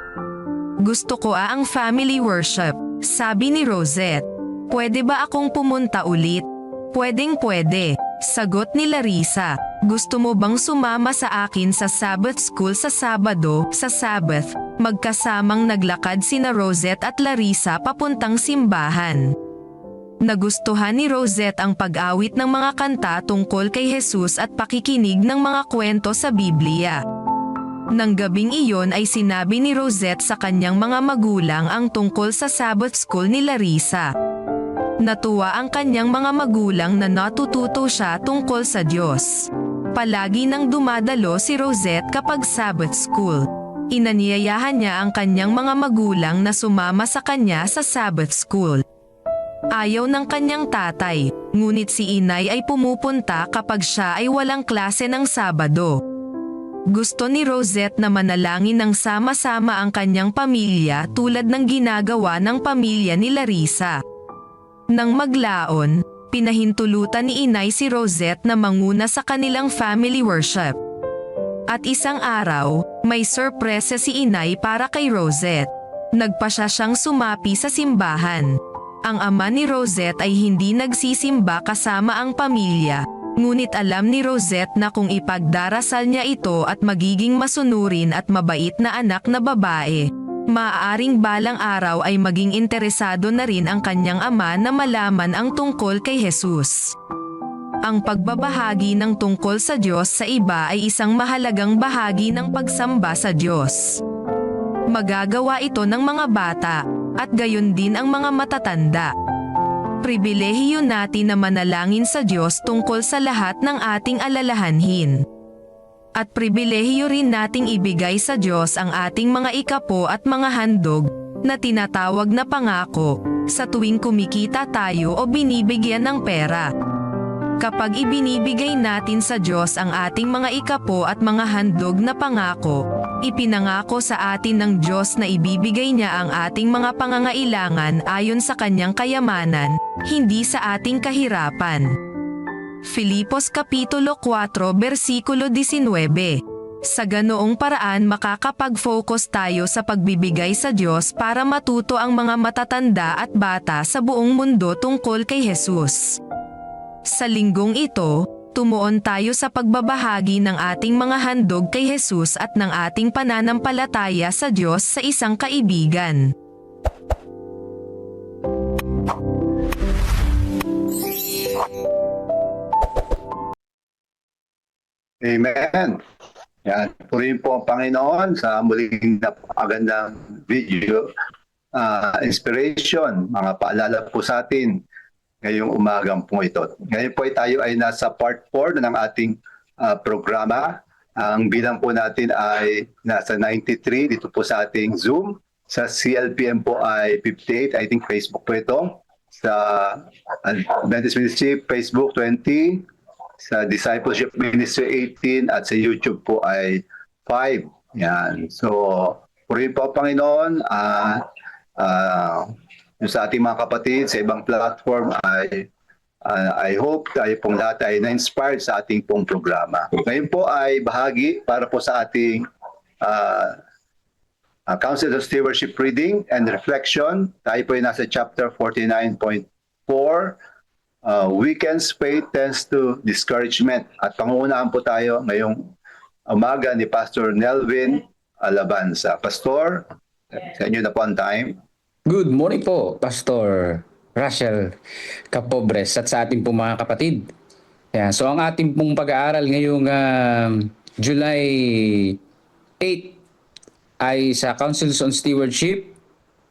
Gusto ko ang family worship, sabi ni Rosette. Pwede ba akong pumunta ulit? Pwedeng-pwede, sagot ni Larissa. Gusto mo bang sumama sa akin sa Sabbath School sa Sabado, sa Sabbath? Magkasamang naglakad sina Rosette at Larissa papuntang simbahan. Nagustuhan ni Rosette ang pag-awit ng mga kanta tungkol kay Jesus at pakikinig ng mga kwento sa Biblia. Nang gabing iyon ay sinabi ni Rosette sa kanyang mga magulang ang tungkol sa Sabbath School ni Larissa. Natuwa ang kanyang mga magulang na natututo siya tungkol sa Diyos. Palagi nang dumadalo si Rosette kapag Sabbath School. Inanyayahan niya ang kanyang mga magulang na sumama sa kanya sa Sabbath School. Ayaw ng kanyang tatay, ngunit si inay ay pumupunta kapag siya ay walang klase ng Sabado. Gusto ni Rosette na manalangin ng sama-sama ang kanyang pamilya tulad ng ginagawa ng pamilya ni Larissa. Nang maglaon, pinahintulutan ni inay si Rosette na manguna sa kanilang family worship. At isang araw, may sorpresa si inay para kay Rosette. Nagpa siyang sumapi sa simbahan. Ang ama ni Rosette ay hindi nagsisimba kasama ang pamilya, ngunit alam ni Rosette na kung ipagdarasal niya ito at magiging masunurin at mabait na anak na babae, maaaring balang araw ay maging interesado na rin ang kanyang ama na malaman ang tungkol kay Jesus. Ang pagbabahagi ng tungkol sa Diyos sa iba ay isang mahalagang bahagi ng pagsamba sa Diyos. Magagawa ito ng mga bata, at gayon din ang mga matatanda. Pribilehiyo natin na manalangin sa Diyos tungkol sa lahat ng ating alalahanhin. At pribilehiyo rin nating ibigay sa Diyos ang ating mga ikapo at mga handog, na tinatawag na pangako, sa tuwing kumikita tayo o binibigyan ng pera. Kapag ibinibigay natin sa Diyos ang ating mga ikapo at mga handog na pangako, ipinangako sa atin ng Diyos na ibibigay niya ang ating mga pangangailangan ayon sa kanyang kayamanan, hindi sa ating kahirapan. Filipos Kapitulo 4 versikulo 19. Sa ganoong paraan makakapag-focus tayo sa pagbibigay sa Diyos para matuto ang mga matatanda at bata sa buong mundo tungkol kay Jesus. Sa linggong ito, tumuon tayo sa pagbabahagi ng ating mga handog kay Jesus at ng ating pananampalataya sa Diyos sa isang kaibigan. Amen. Yan. Purihin po ang Panginoon sa muling napakagandang video. Inspiration, mga paalala po sa atin ngayong umagang po ito. Ngayon po tayo ay nasa part 4 ng ating programa. Ang bilang po natin ay nasa 93 dito po sa ating Zoom. Sa CLPM po ay 58, I think Facebook po ito. Sa Adventist Ministry, Facebook 20. Sa Discipleship Ministry 18 at sa YouTube po ay 5. Yan. So, purihin po ang Panginoon. Yung sa ating mga kapatid sa ibang platform ay I hope tayo pong lahat ay na-inspired sa ating pong programa. Ngayon po ay bahagi para po sa ating Council of Stewardship Reading and Reflection. Tayo po ay nasa chapter 49.4. Weekends faith tends to discouragement. At pangungunahan po tayo ngayong umaga ni Pastor Nelvin Alabanza. Pastor, sa inyo na po ang time. Good morning po, Pastor Rachel Capobres at sa ating pong mga kapatid. Yeah, so ang ating pong pag-aaral ngayong July 8 ay sa Councils on Stewardship,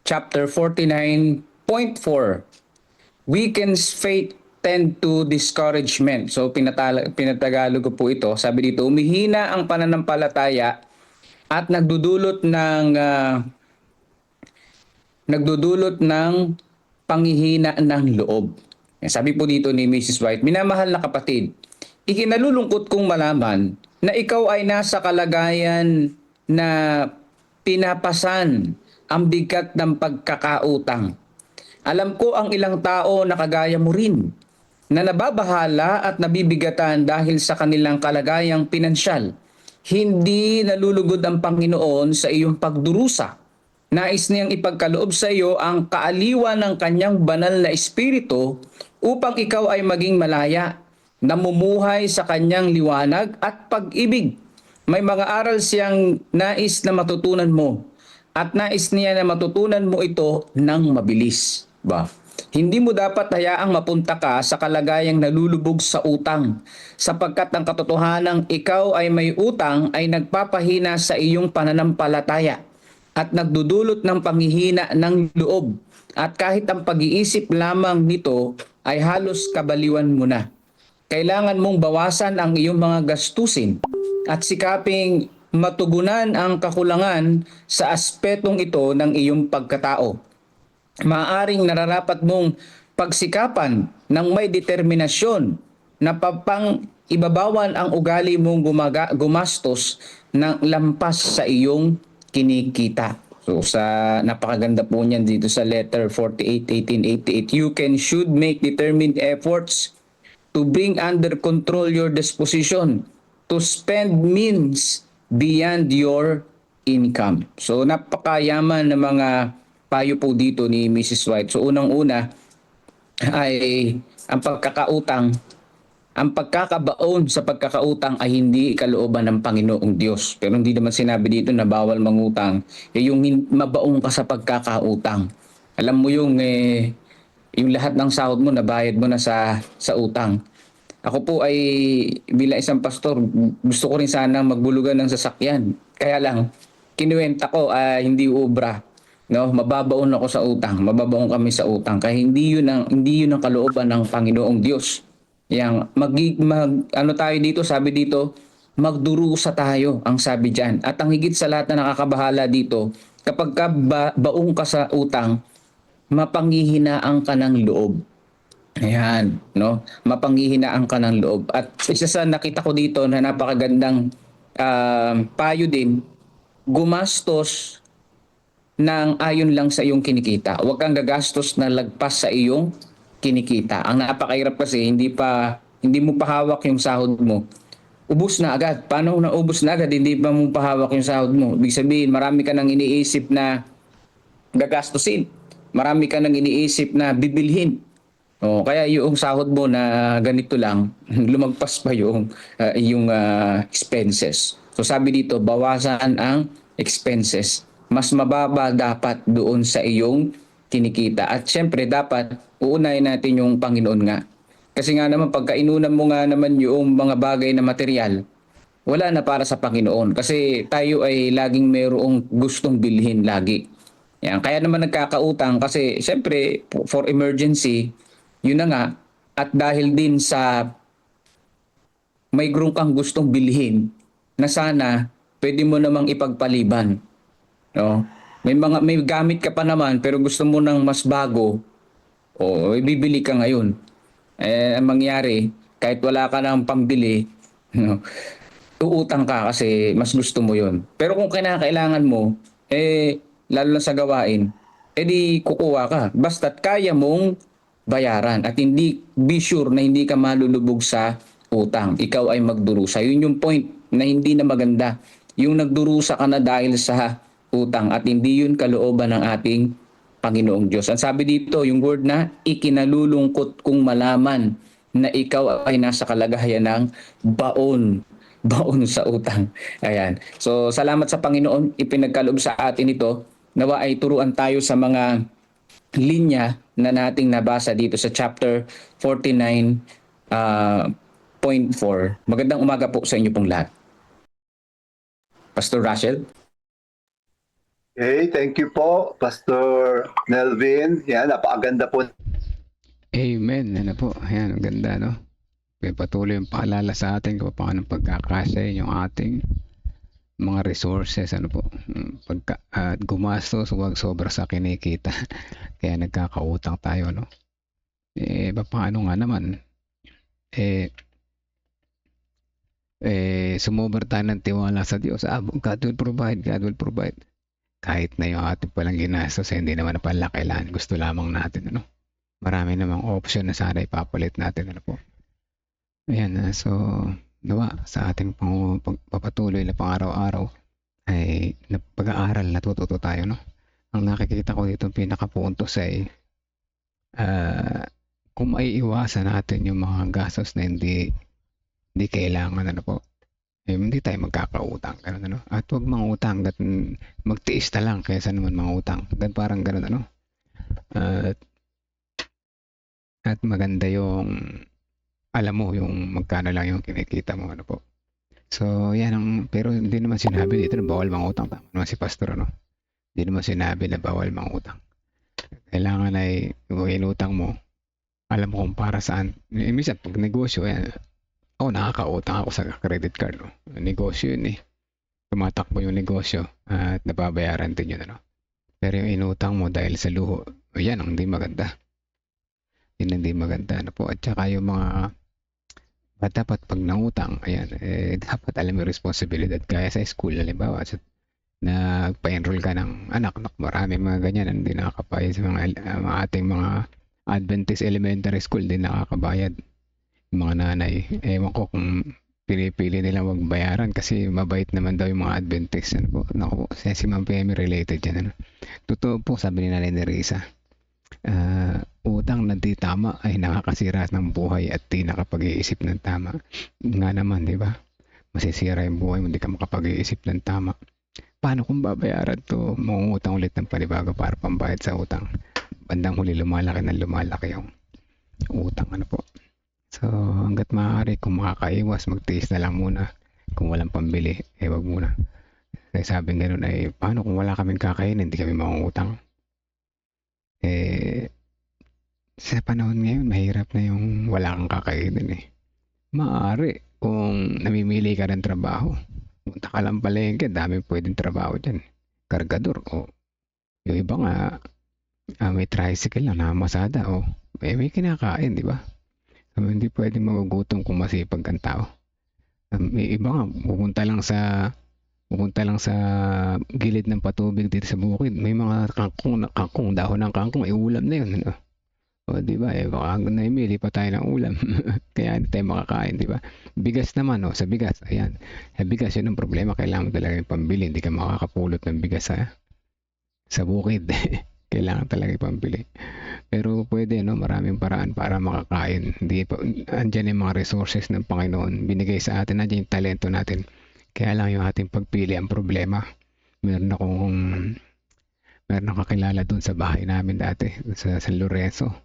Chapter 49.4. Weekends faith tend to discouragement. So pinatagalog ko po ito. Sabi dito, umihina ang pananampalataya at nagdudulot ng panghihina ng loob. Sabi po dito ni Mrs. White, minamahal na kapatid, ikinalulungkot kong malaman na ikaw ay nasa kalagayan na pinapasan ang bigat ng pagkakautang Alam ko ang ilang tao na kagaya mo rin, na nababahala at nabibigatan dahil sa kanilang kalagayang pinansyal. Hindi nalulugod ang Panginoon sa iyong pagdurusa. Nais niyang ipagkaloob sa iyo ang kaaliwan ng kanyang banal na espiritu upang ikaw ay maging malaya, namumuhay sa kanyang liwanag at pag-ibig. May mga aral siyang nais na matutunan mo at nais niya na matutunan mo ito ng mabilis. Ba? Hindi mo dapat hayaang mapunta ka sa kalagayang nalulubog sa utang, sapagkat ang katotohanang ikaw ay may utang ay nagpapahina sa iyong pananampalataya at nagdudulot ng panghihina ng loob. At kahit ang pag-iisip lamang nito ay halos kabaliwan mo na. Kailangan mong bawasan ang iyong mga gastusin at sikaping matugunan ang kakulangan sa aspetong ito ng iyong pagkatao. Maaring nararapat mong pagsikapan ng may determinasyon na ibabawan ang ugali mong gumastos ng lampas sa iyong kinikita. So sa napakaganda po niyan dito sa letter 48, 1888, you should make determined efforts to bring under control your disposition to spend means beyond your income. So napakayaman ng mga payo po dito ni Mrs. White. So unang-una ay ang pagkakabaon sa pagkakautang ay hindi kalooban ng Panginoong Diyos. Pero hindi naman sinabi dito na bawal mangutang. Yung mabaong ka sa pagkakautang. Alam mo yung lahat ng sahod mo nabayad mo na sa utang. Ako po ay bilang isang pastor, gusto ko rin sana magbulugan ng sasakyan. Kaya lang, kinuwenta ko hindi ubra. No, mababaon ako sa utang, mababaon kami sa utang. Kaya hindi yun ang kalooban ng Panginoong Diyos. Yang ano tayo dito, sabi dito, magdurusa tayo, ang sabi diyan. At ang higit sa lahat na nakakabahala dito, kapag baong ka sa utang, mapanghihinaan ka ng loob. Ayan, no? Mapanghihinaan ka ng loob. At isa sa nakita ko dito na napakagandang payo din, gumastos ng ayon lang sa iyong kinikita. Huwag kang gagastos na lagpas sa iyong kinikita. Ang napakahirap kasi hindi mo pahawak yung sahod mo. Ubus na agad. Paano na ubus na agad? Hindi pa mo pahawak yung sahod mo. Ibig sabihin, marami ka nang iniisip na gagastusin. Marami ka nang iniisip na bibilhin. Kaya yung sahod mo na ganito lang, lumagpas pa yung expenses. So sabi dito, bawasan ang expenses. Mas mababa dapat doon sa iyong kinikita. At syempre dapat uunahin natin yung Panginoon nga. Kasi nga naman pagka inunan mo nga naman yung mga bagay na material, wala na para sa Panginoon. Kasi tayo ay laging mayroong gustong bilhin lagi. Yan. Kaya naman nagkakautang kasi syempre for emergency, yun na nga. At dahil din sa mayroong kang gustong bilhin na sana pwede mo namang ipagpaliban. No? May gamit ka pa naman pero gusto mo ng mas bago, bibili ka ngayon. Ang mangyari, kahit wala ka ng pambili, no, uutang ka kasi mas gusto mo yon. Pero kung kailangan mo, lalo na sa gawain, di kukuha ka. Basta't kaya mong bayaran at hindi be sure na hindi ka malulubog sa utang. Ikaw ay magdurusa. Yun yung point na hindi na maganda. Yung nagdurusa ka na dahil sa utang at hindi yun kalooban ng ating Panginoong Diyos. Ang sabi dito, yung word na ikinalulungkot kung malaman na ikaw ay nasa kalagayan ng baon sa utang. Ayan. So salamat sa Panginoon, ipinagkaloob sa atin ito. Nawa ay turuan tayo sa mga linya na nating nabasa dito sa chapter 49.4. Magandang umaga po sa inyo pong lahat. Pastor Rachel? Okay, thank you po, Pastor Nelvin. Yan, napakaganda po. Amen. Ano po? Ayan, ang ganda, no? May patuloy yung paalala sa atin kung paano pagkakasya yung ating mga resources, ano po. Gumastos, huwag sobra sa kinikita. Kaya nagkakautang tayo, no? Paano nga naman? Sumobra tayo ng tiwala sa Diyos. God will provide. God will provide. kahit na yung ating palang ginastos, hindi naman pala kailangan. Gusto lamang natin, ano? Marami namang option na sana ipapalit natin, ano po. Ayan, so, nawa sa ating pagpapatuloy na pang-araw-araw ay pag-aaral, natututo tayo, no? Ang nakikita ko dito, pinakapuntos ay kung maiiwasan natin yung mga gastos na hindi kailangan, ano po, hindi tayo magkakautang, ganun, ano? At huwag mangutang, magtiis na lang kaysa naman mangutang. Parang ganun, ano? At maganda yung, alam mo, yung magkano lang yung kinikita mo, ano po. So, yan pero hindi naman sinabi dito na bawal mangutang. Tama naman si Pastor, ano? Hindi naman sinabi na bawal mangutang. Kailangan ay, kung inutang mo, alam mo kung para saan. Minsan, pag negosyo, nakakautang ako sa credit card. No? Negosyo yun eh. Tumatakbo yung negosyo at nababayaran din yun. Ano? Pero yung inutang mo dahil sa luho, yan ang hindi maganda. Yun ang hindi maganda. Ano po? At saka yung mga dapat pag nangutang, dapat alam yung responsibilidad. Kaya sa school, halimbawa, nagpa-enroll ka ng anak, marami mga ganyan, hindi nakakabayad sa mga ating mga Adventist Elementary School, din nakakabayad. Yung mga nanay, ewan ko kung pinipili nila magbayaran kasi mabait naman daw yung mga Adventist. Ano po? Naku, si Ma'am PM related yan. Ano? Totoo po, sabi ni Nanay Nerissa, utang na di tama ay nakakasira ng buhay at di nakapag-iisip ng tama. Nga naman, di ba? Masisira yung buhay mo, hindi ka makapag-iisip ng tama. Paano kung babayaran to? Mangungutang ulit ng panibago para pambayad sa utang. Bandang huli lumalaki yung utang, ano po. So, hanggat maaari, kung makakaiwas, magtiis na lang muna. Kung walang pambili, wag muna. Kasi sabing ganun ay, paano kung wala kaming kakainin, hindi kami mangungutang? Sa panahon ngayon, mahirap na yung wala kang kakainin eh. Maaari, kung namimili ka ng trabaho, punta ka lang palengke, daming pwedeng trabaho dyan. Kargador, yung iba nga, may tricycle na nakamasada, may kinakain, di ba? Hindi pwedeng magugutom kung masipag kang tao. May iba nga, pupunta lang sa gilid ng patubig dito sa bukid. May mga kangkong, dahon ng kangkong, ulam na yun. Ano? Di ba? Baka naimili pa tayo ng ulam. Kaya hindi tayo makakain, di ba? Bigas naman, sa bigas. Ayan. Sa bigas, yun ang problema. Kailangan mo talaga yung pambili. Hindi ka makakapulot ng bigas sa bukid. Kailangan talaga ipambili. Pero pwede, maraming paraan para makakain. Andyan yung mga resources ng Panginoon. Binigay sa atin, andyan yung talento natin. Kaya lang yung ating pagpili ang problema. Meron akong kakilala doon sa bahay namin dati, sa San Lorenzo.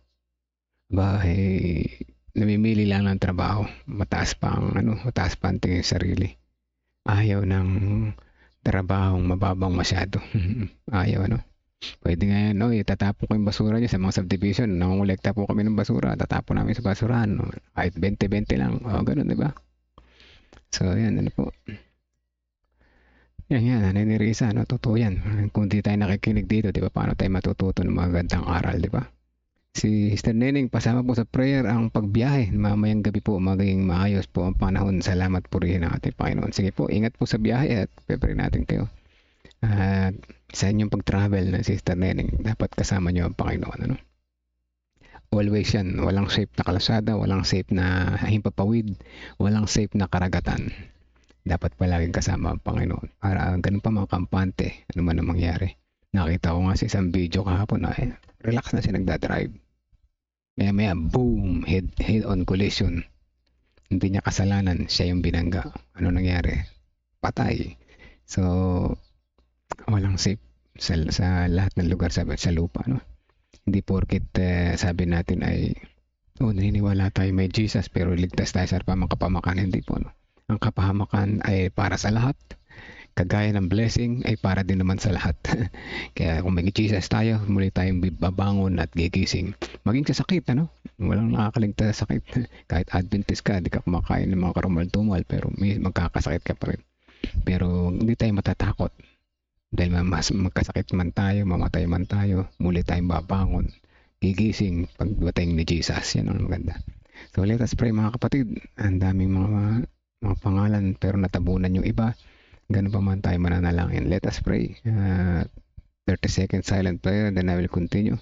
Namimili lang ng trabaho. Mataas pa ang tingin sarili. Ayaw ng trabahong mababang masyado. Ayaw, Pwede nga yan, itatapon ko yung basura niya sa mga subdivision. Nangungulekta po kami ng basura. Tatapon namin sa basurahan. Kahit 20-20 lang. Ganun, di ba? So, yan, po. Yan, Nanay Nerissa, totoo yan. Kung di tayo nakikinig dito, di ba, paano tayo matututo ng mga gandang aral, di ba? Si Sister Neneng, pasama po sa prayer ang pagbiyahe. Mamayang gabi po, maging maayos po ang panahon. Salamat po rin ang ating Panginoon. Sige po, ingat po sa biyahe at pepere natin kayo. Sa inyong pag-travel na Sister Neneng, dapat kasama nyo ang Panginoon. Always yan, walang safe na kalsada, walang safe na himpapawid, walang safe na karagatan. Dapat palaging kasama ang Panginoon. Para ganun pa mga kampante, ano man ang mangyari. Nakita ko nga sa isang video kahapon na relax na siya nagdadrive. Maya boom, head-on collision. Hindi niya kasalanan, siya yung binangga. Ano nangyari? Patay. So, walang safe sa lahat ng lugar sa lupa, Hindi porket sabi natin ay naniniwala tayo may Jesus pero ligtas tayo sa kapahamakan. Hindi po, Ang kapahamakan ay para sa lahat. Kagaya ng blessing ay para din naman sa lahat. Kaya kung may Jesus tayo, muli tayong babangon at gigising. Maging sa sakit, Walang nakakaligtas sa sakit. Kahit Adventist ka, di ka kumakain ng mga karumal-tumal pero may magkakasakit ka pa rin. Pero hindi tayo matatakot. Dahil mas magkasakit man tayo, mamatay man tayo, muli tayong babangon, gigising pagdating ni Jesus. Yan ang maganda. So let us pray, mga kapatid. Ang daming mga pangalan pero natabunan yung iba. Ganun pa man tayo mananalangin. Let us pray. 30-second silent prayer, then I will continue.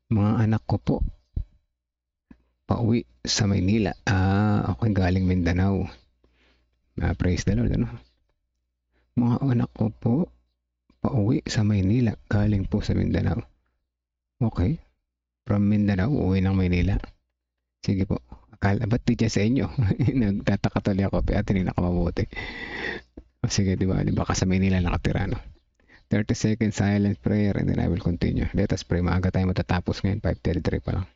Mga anak ko po, pauwi sa Maynila. Ako'y galing Mindanao. Praise the Lord, ano? Mga anak ko po, pauwi sa Maynila. Galing po sa Mindanao. Okay. From Mindanao, uwi ng Maynila. Sige po. Akala, ba't di dyan sa inyo? Nagtataka tuloy ako, pero atin yung nakamabuti. Sige, di ba? Baka sa Maynila nakatira, no? 30-second silent prayer and then I will continue. Let us pray. Maaga tayo matatapos ngayon. 5:33 pa lang.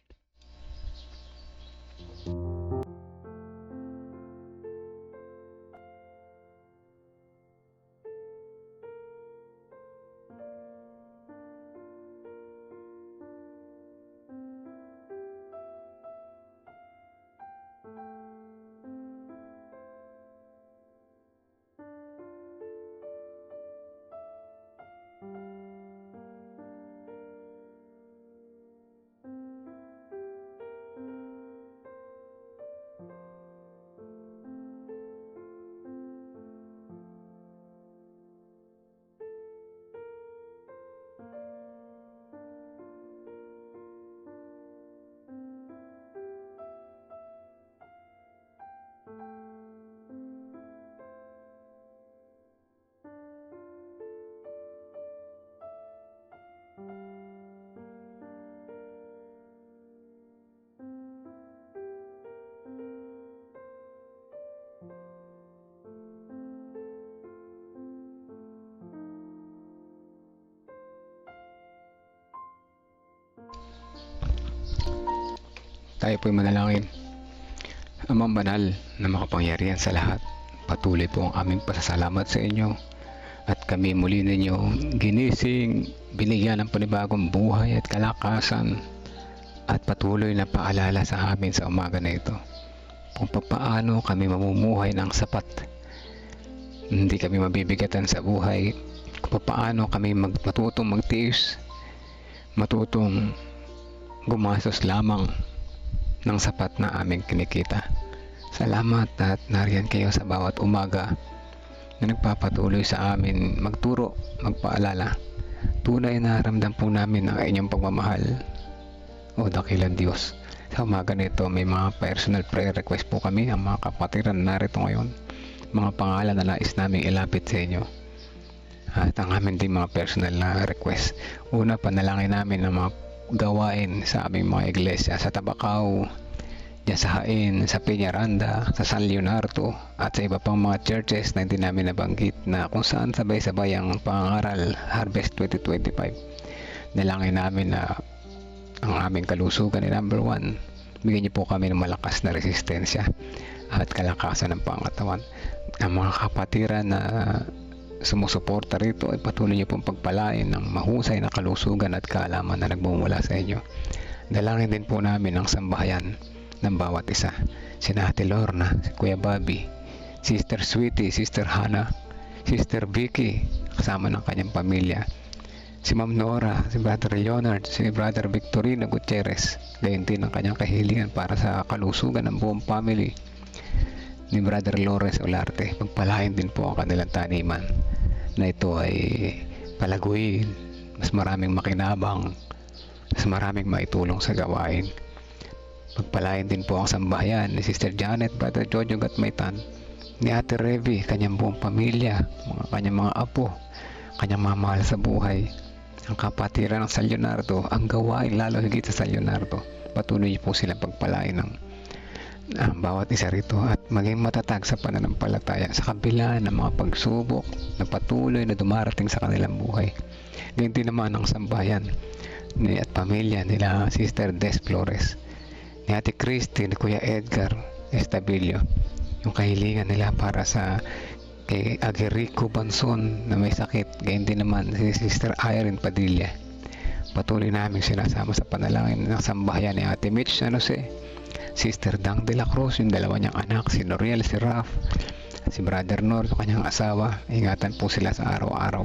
Tayo po'y manalangin. Amang banal na makapangyarihan sa lahat, patuloy po ang aming pasasalamat sa inyo at kami muli ninyo ginising, binigyan ng panibagong buhay at kalakasan at patuloy na paalala sa amin sa umaga na ito kung paano kami mamumuhay ng sapat. Hindi kami mabibigatan sa buhay, kung paano kami matutong magtiis, matutong gumastos lamang ng sapat na aming kinikita. Salamat at nariyan kayo sa bawat umaga na nagpapatuloy sa amin magturo, magpaalala. Tunay na ramdam po namin ang inyong pagmamahal, o dakilang Diyos. Sa umaga nito may mga personal prayer request po kami, ang mga kapatiran na narito ngayon, mga pangalan na nais namin ilapit sa inyo at ang amin din mga personal na request. Una, panalangin namin ang mga gawain sa aming mga iglesia sa Tabacao, dyan sa Hain, sa Peñaranda, sa San Leonardo at sa iba pang mga churches na hindi namin nabanggit na kung saan sabay-sabay ang pangaral Harvest 2025. Nalangin namin na ang aming kalusugan ay number 1. Bigyan niyo po kami ng malakas na resistensya at kalakasan ng pangatawan. Ang mga kapatiran na sumusuporta rito ay patuloy niyo pong pagpalain ng mahusay na kalusugan at kaalaman na nagmumula sa inyo. Dalangin din po namin ang sambahayan ng bawat isa. Si Ate Lorna, si Kuya Bobby, Sister Sweetie, Sister Hannah, Sister Vicky, kasama ng kanyang pamilya, si Ma'am Nora, si Brother Leonard, si Brother Victorino Gutierrez, gayon din ang kanyang kahilingan para sa kalusugan ng buong family ni Brother Lawrence Olarte. Pagpalain din po ang kanilang taniman na ito ay palaguin, mas maraming makinabang, mas maraming maitulong sa gawain. Pagpalain din po ang sambahayan ni Sister Janet, Brother Jojo Gatmaytan, ni Ate Revi, kanyang buong pamilya, kanyang mga apo, kanyang mga mahal sa buhay, ang kapatiran ng San Leonardo, ang gawain lalo higit sa San Leonardo. Patuloy po silang pagpalain ng bawat isa rito at maging matatag sa pananampalataya sa kabila ng mga pagsubok na patuloy na dumarating sa kanilang buhay. Ganyan din naman ang sambayan at pamilya nila Sister Des Flores, ni Ate Christy, ni Kuya Edgar Estabilio, yung kahilingan nila para sa kay Agerico Banson na may sakit. Ganyan din naman si Sister Irene Padilla. Patuloy namin sinasama sa panalangin ng sambahayan ni Ate Mitch Sister Dang de la Cruz, yung dalawa niyang anak, si Noriel, si Raf, si Brother Nor, yung kanyang asawa. Ingatan po sila sa araw-araw.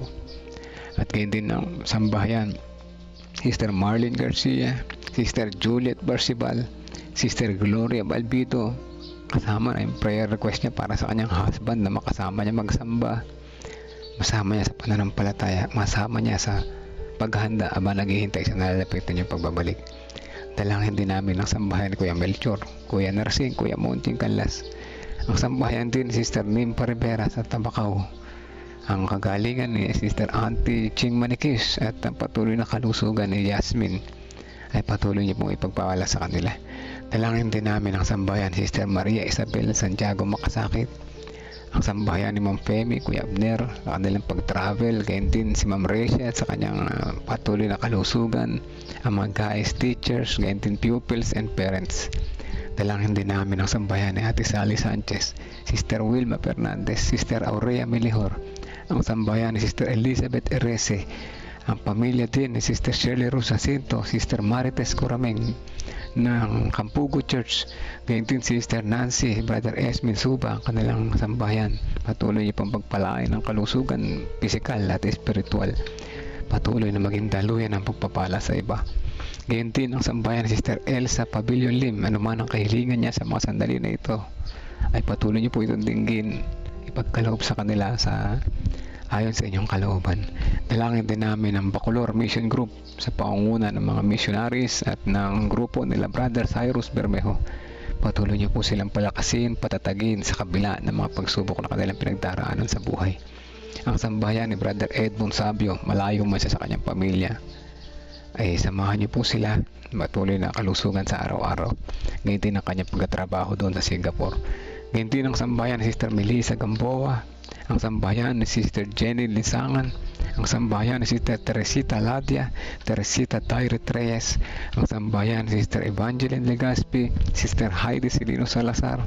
At ganyan din ng sambahayan Sister Marlene Garcia, Sister Juliet Barcibal, Sister Gloria Balbito, kasama na yung prayer request niya para sa kanyang husband na makasama niya magsamba, masama niya sa pananampalataya, masama niya sa paghahanda aba naghihintay sa nalalapitan yung pagbabalik. Dalangin din namin ang sambahayan ni Kuya Melchor, Kuya Narsing, Kuya Monching Canlas. Ang sambahayan din ni Sister Nimpa Rivera sa Tabacao. Ang kagalingan ni Sister Auntie Ching Manikis at ang patuloy na kalusugan ni Yasmin ay patuloy niyo pong ipagpawala sa kanila. Dalangin din namin ang sambahayan ni Sister Maria Isabel Santiago Makasakit, ang sambahayan ni Ma'am Femi, Kuya Abner, sa kanilang pag-travel, gayon din si Ma'am Resha at sa kanyang patuloy na kalusugan, ang mga guys, teachers, gayon din pupils and parents. Dalangin din namin ang sambahayan ni Ate Sally Sanchez, Sister Wilma Fernandez, Sister Aurea Melihor, ang sambahayan ni Sister Elizabeth Erese, ang pamilya din ni Sister Shirley Rosacinto, Sister Marites Corameng ng Campugo Church, gayon din Sister Nancy, Brother Esmin Suba, ang kanilang sambahayan. Patuloy niyo pong pagpalain ng kalusugan, pisikal at espiritual. Patuloy na maging daluyan ang pagpapala sa iba. Gayon din ang sambahayan ni Sister Elsa Pavilion Lim, anuman ang kahilingan niya sa mga sandali na ito, ay patuloy niyo po itong dinggin, ipagkaloob sa kanila sa ayon sa inyong kalooban. Dalangin din namin ang Bacolor Mission Group sa pangunguna ng mga missionaries at ng grupo nila Brother Cyrus Bermejo. Patuloy niyo po silang palakasin, patatagin sa kabila ng mga pagsubok na kanilang pinagdaraanan sa buhay. Ang sambahayan ni Brother Edmund Sabio, malayo man siya sa kanyang pamilya, ay samahan niyo po sila patuloy na kalusugan sa araw-araw. Ngayon din ang kanyang pagtatrabaho doon sa Singapore. Ngayon din ang sambahayan ni Sister Melissa Gamboa, ang sambahayan ni Sister Jenny Lisangan, ang sambahayan ni Sister Teresita Ladia, Teresita Tyree Reyes, ang sambahayan ni Sister Evangeline Legaspi, Sister Heidi Silino Salazar,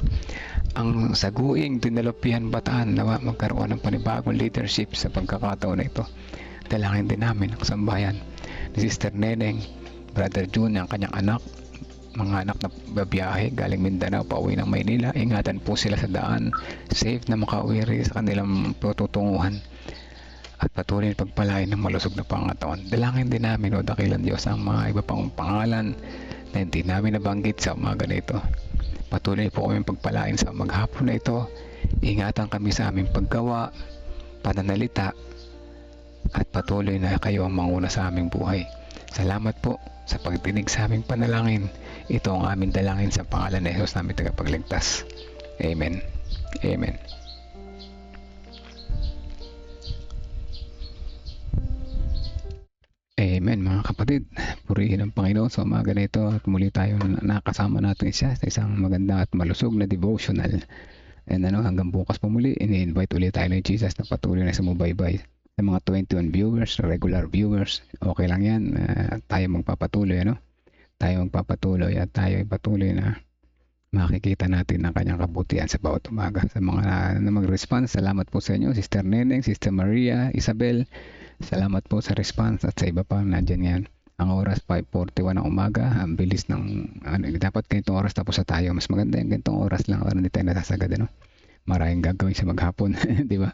ang saguing Dinalopian Bataan na magkaroon ng panibagong leadership sa pagkakataon na ito. Dalangin din namin ang sambahayan ni Sister Neneng, Brother June, ang kanyang anak, mga anak na babiyahe galing Mindanao pauwi ng Maynila. Ingatan po sila sa daan, safe na makauwi sa kanilang tutunguhan, at patuloy na pagpalain ng malusog na pangatawan. Dalangin din namin, o dakilang Diyos, ang mga iba pang pangalan na hindi namin nabanggit sa umaga na ito. Patuloy po kami pagpalain sa maghapon na ito. Ingatan kami sa aming paggawa, pananalita, at patuloy na kayo ang manguna sa aming buhay. Salamat po sa pagdinig sa aming panalangin. Ito ang aming dalangin sa pangalan ni Jesus namin tagapagligtas. Amen. Amen. Amen mga kapatid. Purihin ang Panginoon sa umaga na ito at muli tayo nakasama natin siya sa isang maganda at malusog na devotional. And hanggang bukas pa muli, ini-invite ulit tayo ni Jesus na patuloy na sumubaybay. Sa mga 21 viewers, regular viewers, okay lang yan. Tayo magpapatuloy, tayo magpapatuloy at tayo patuloy na makikita natin ang kanyang kabutihan sa bawat umaga. Sa mga na mag-response, salamat po sa inyo, Sister Neneng, Sister Maria, Isabel, salamat po sa response, at sa iba pa nandyan yan. Ang oras 5:41 ng umaga, ang bilis ng dapat ganitong oras tapos na tayo. Mas maganda yung ganitong oras lang para hindi tayo nasasagad, maraming gagawin sa maghapon. Di ba?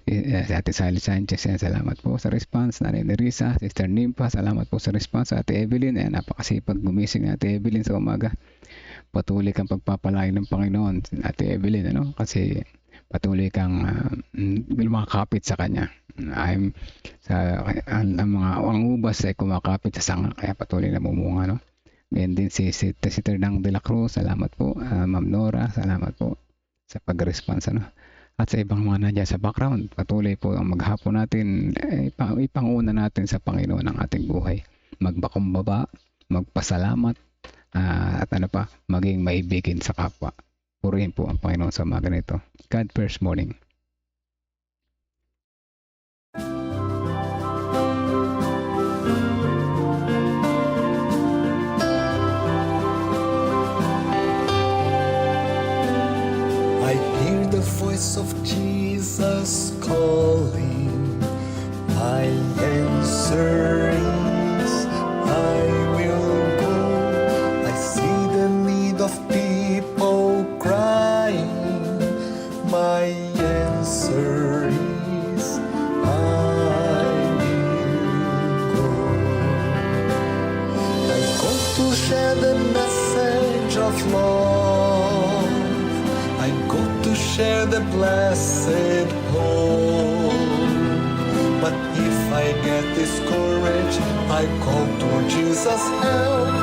Si Ate Sally Sanchez, salamat po sa response. Nanay Nerissa, Sister Nimpa, salamat po sa response. Ate Evelyn, napakasipag gumising Ate Evelyn sa umaga. Patuloy kang pagpapalain ng Panginoon, Ate Evelyn, kasi patuloy kang lumakapit sa Kanya. Ang ubas ay kumakapit sa sanga, kaya patuloy na mumunga, Ngayon din si Sister Dang de la Cruz, salamat po. Ma'am Nora, salamat po sa pag-response, at sa ibang mga nandiyan sa background. Patuloy po ang maghapon natin, ipanguna natin sa Panginoon ang ating buhay, magbakumbaba, magpasalamat, at maging maibigin sa kapwa. Purihin po ang Panginoon sa umaga nito. God first morning. I hear the voice of Jesus calling. My answer is, I will go. I see the need of people crying. My answer is, I will go. I go to share the message of love. I go to share the blessed hope. But if I get discouraged, I call to Jesus help.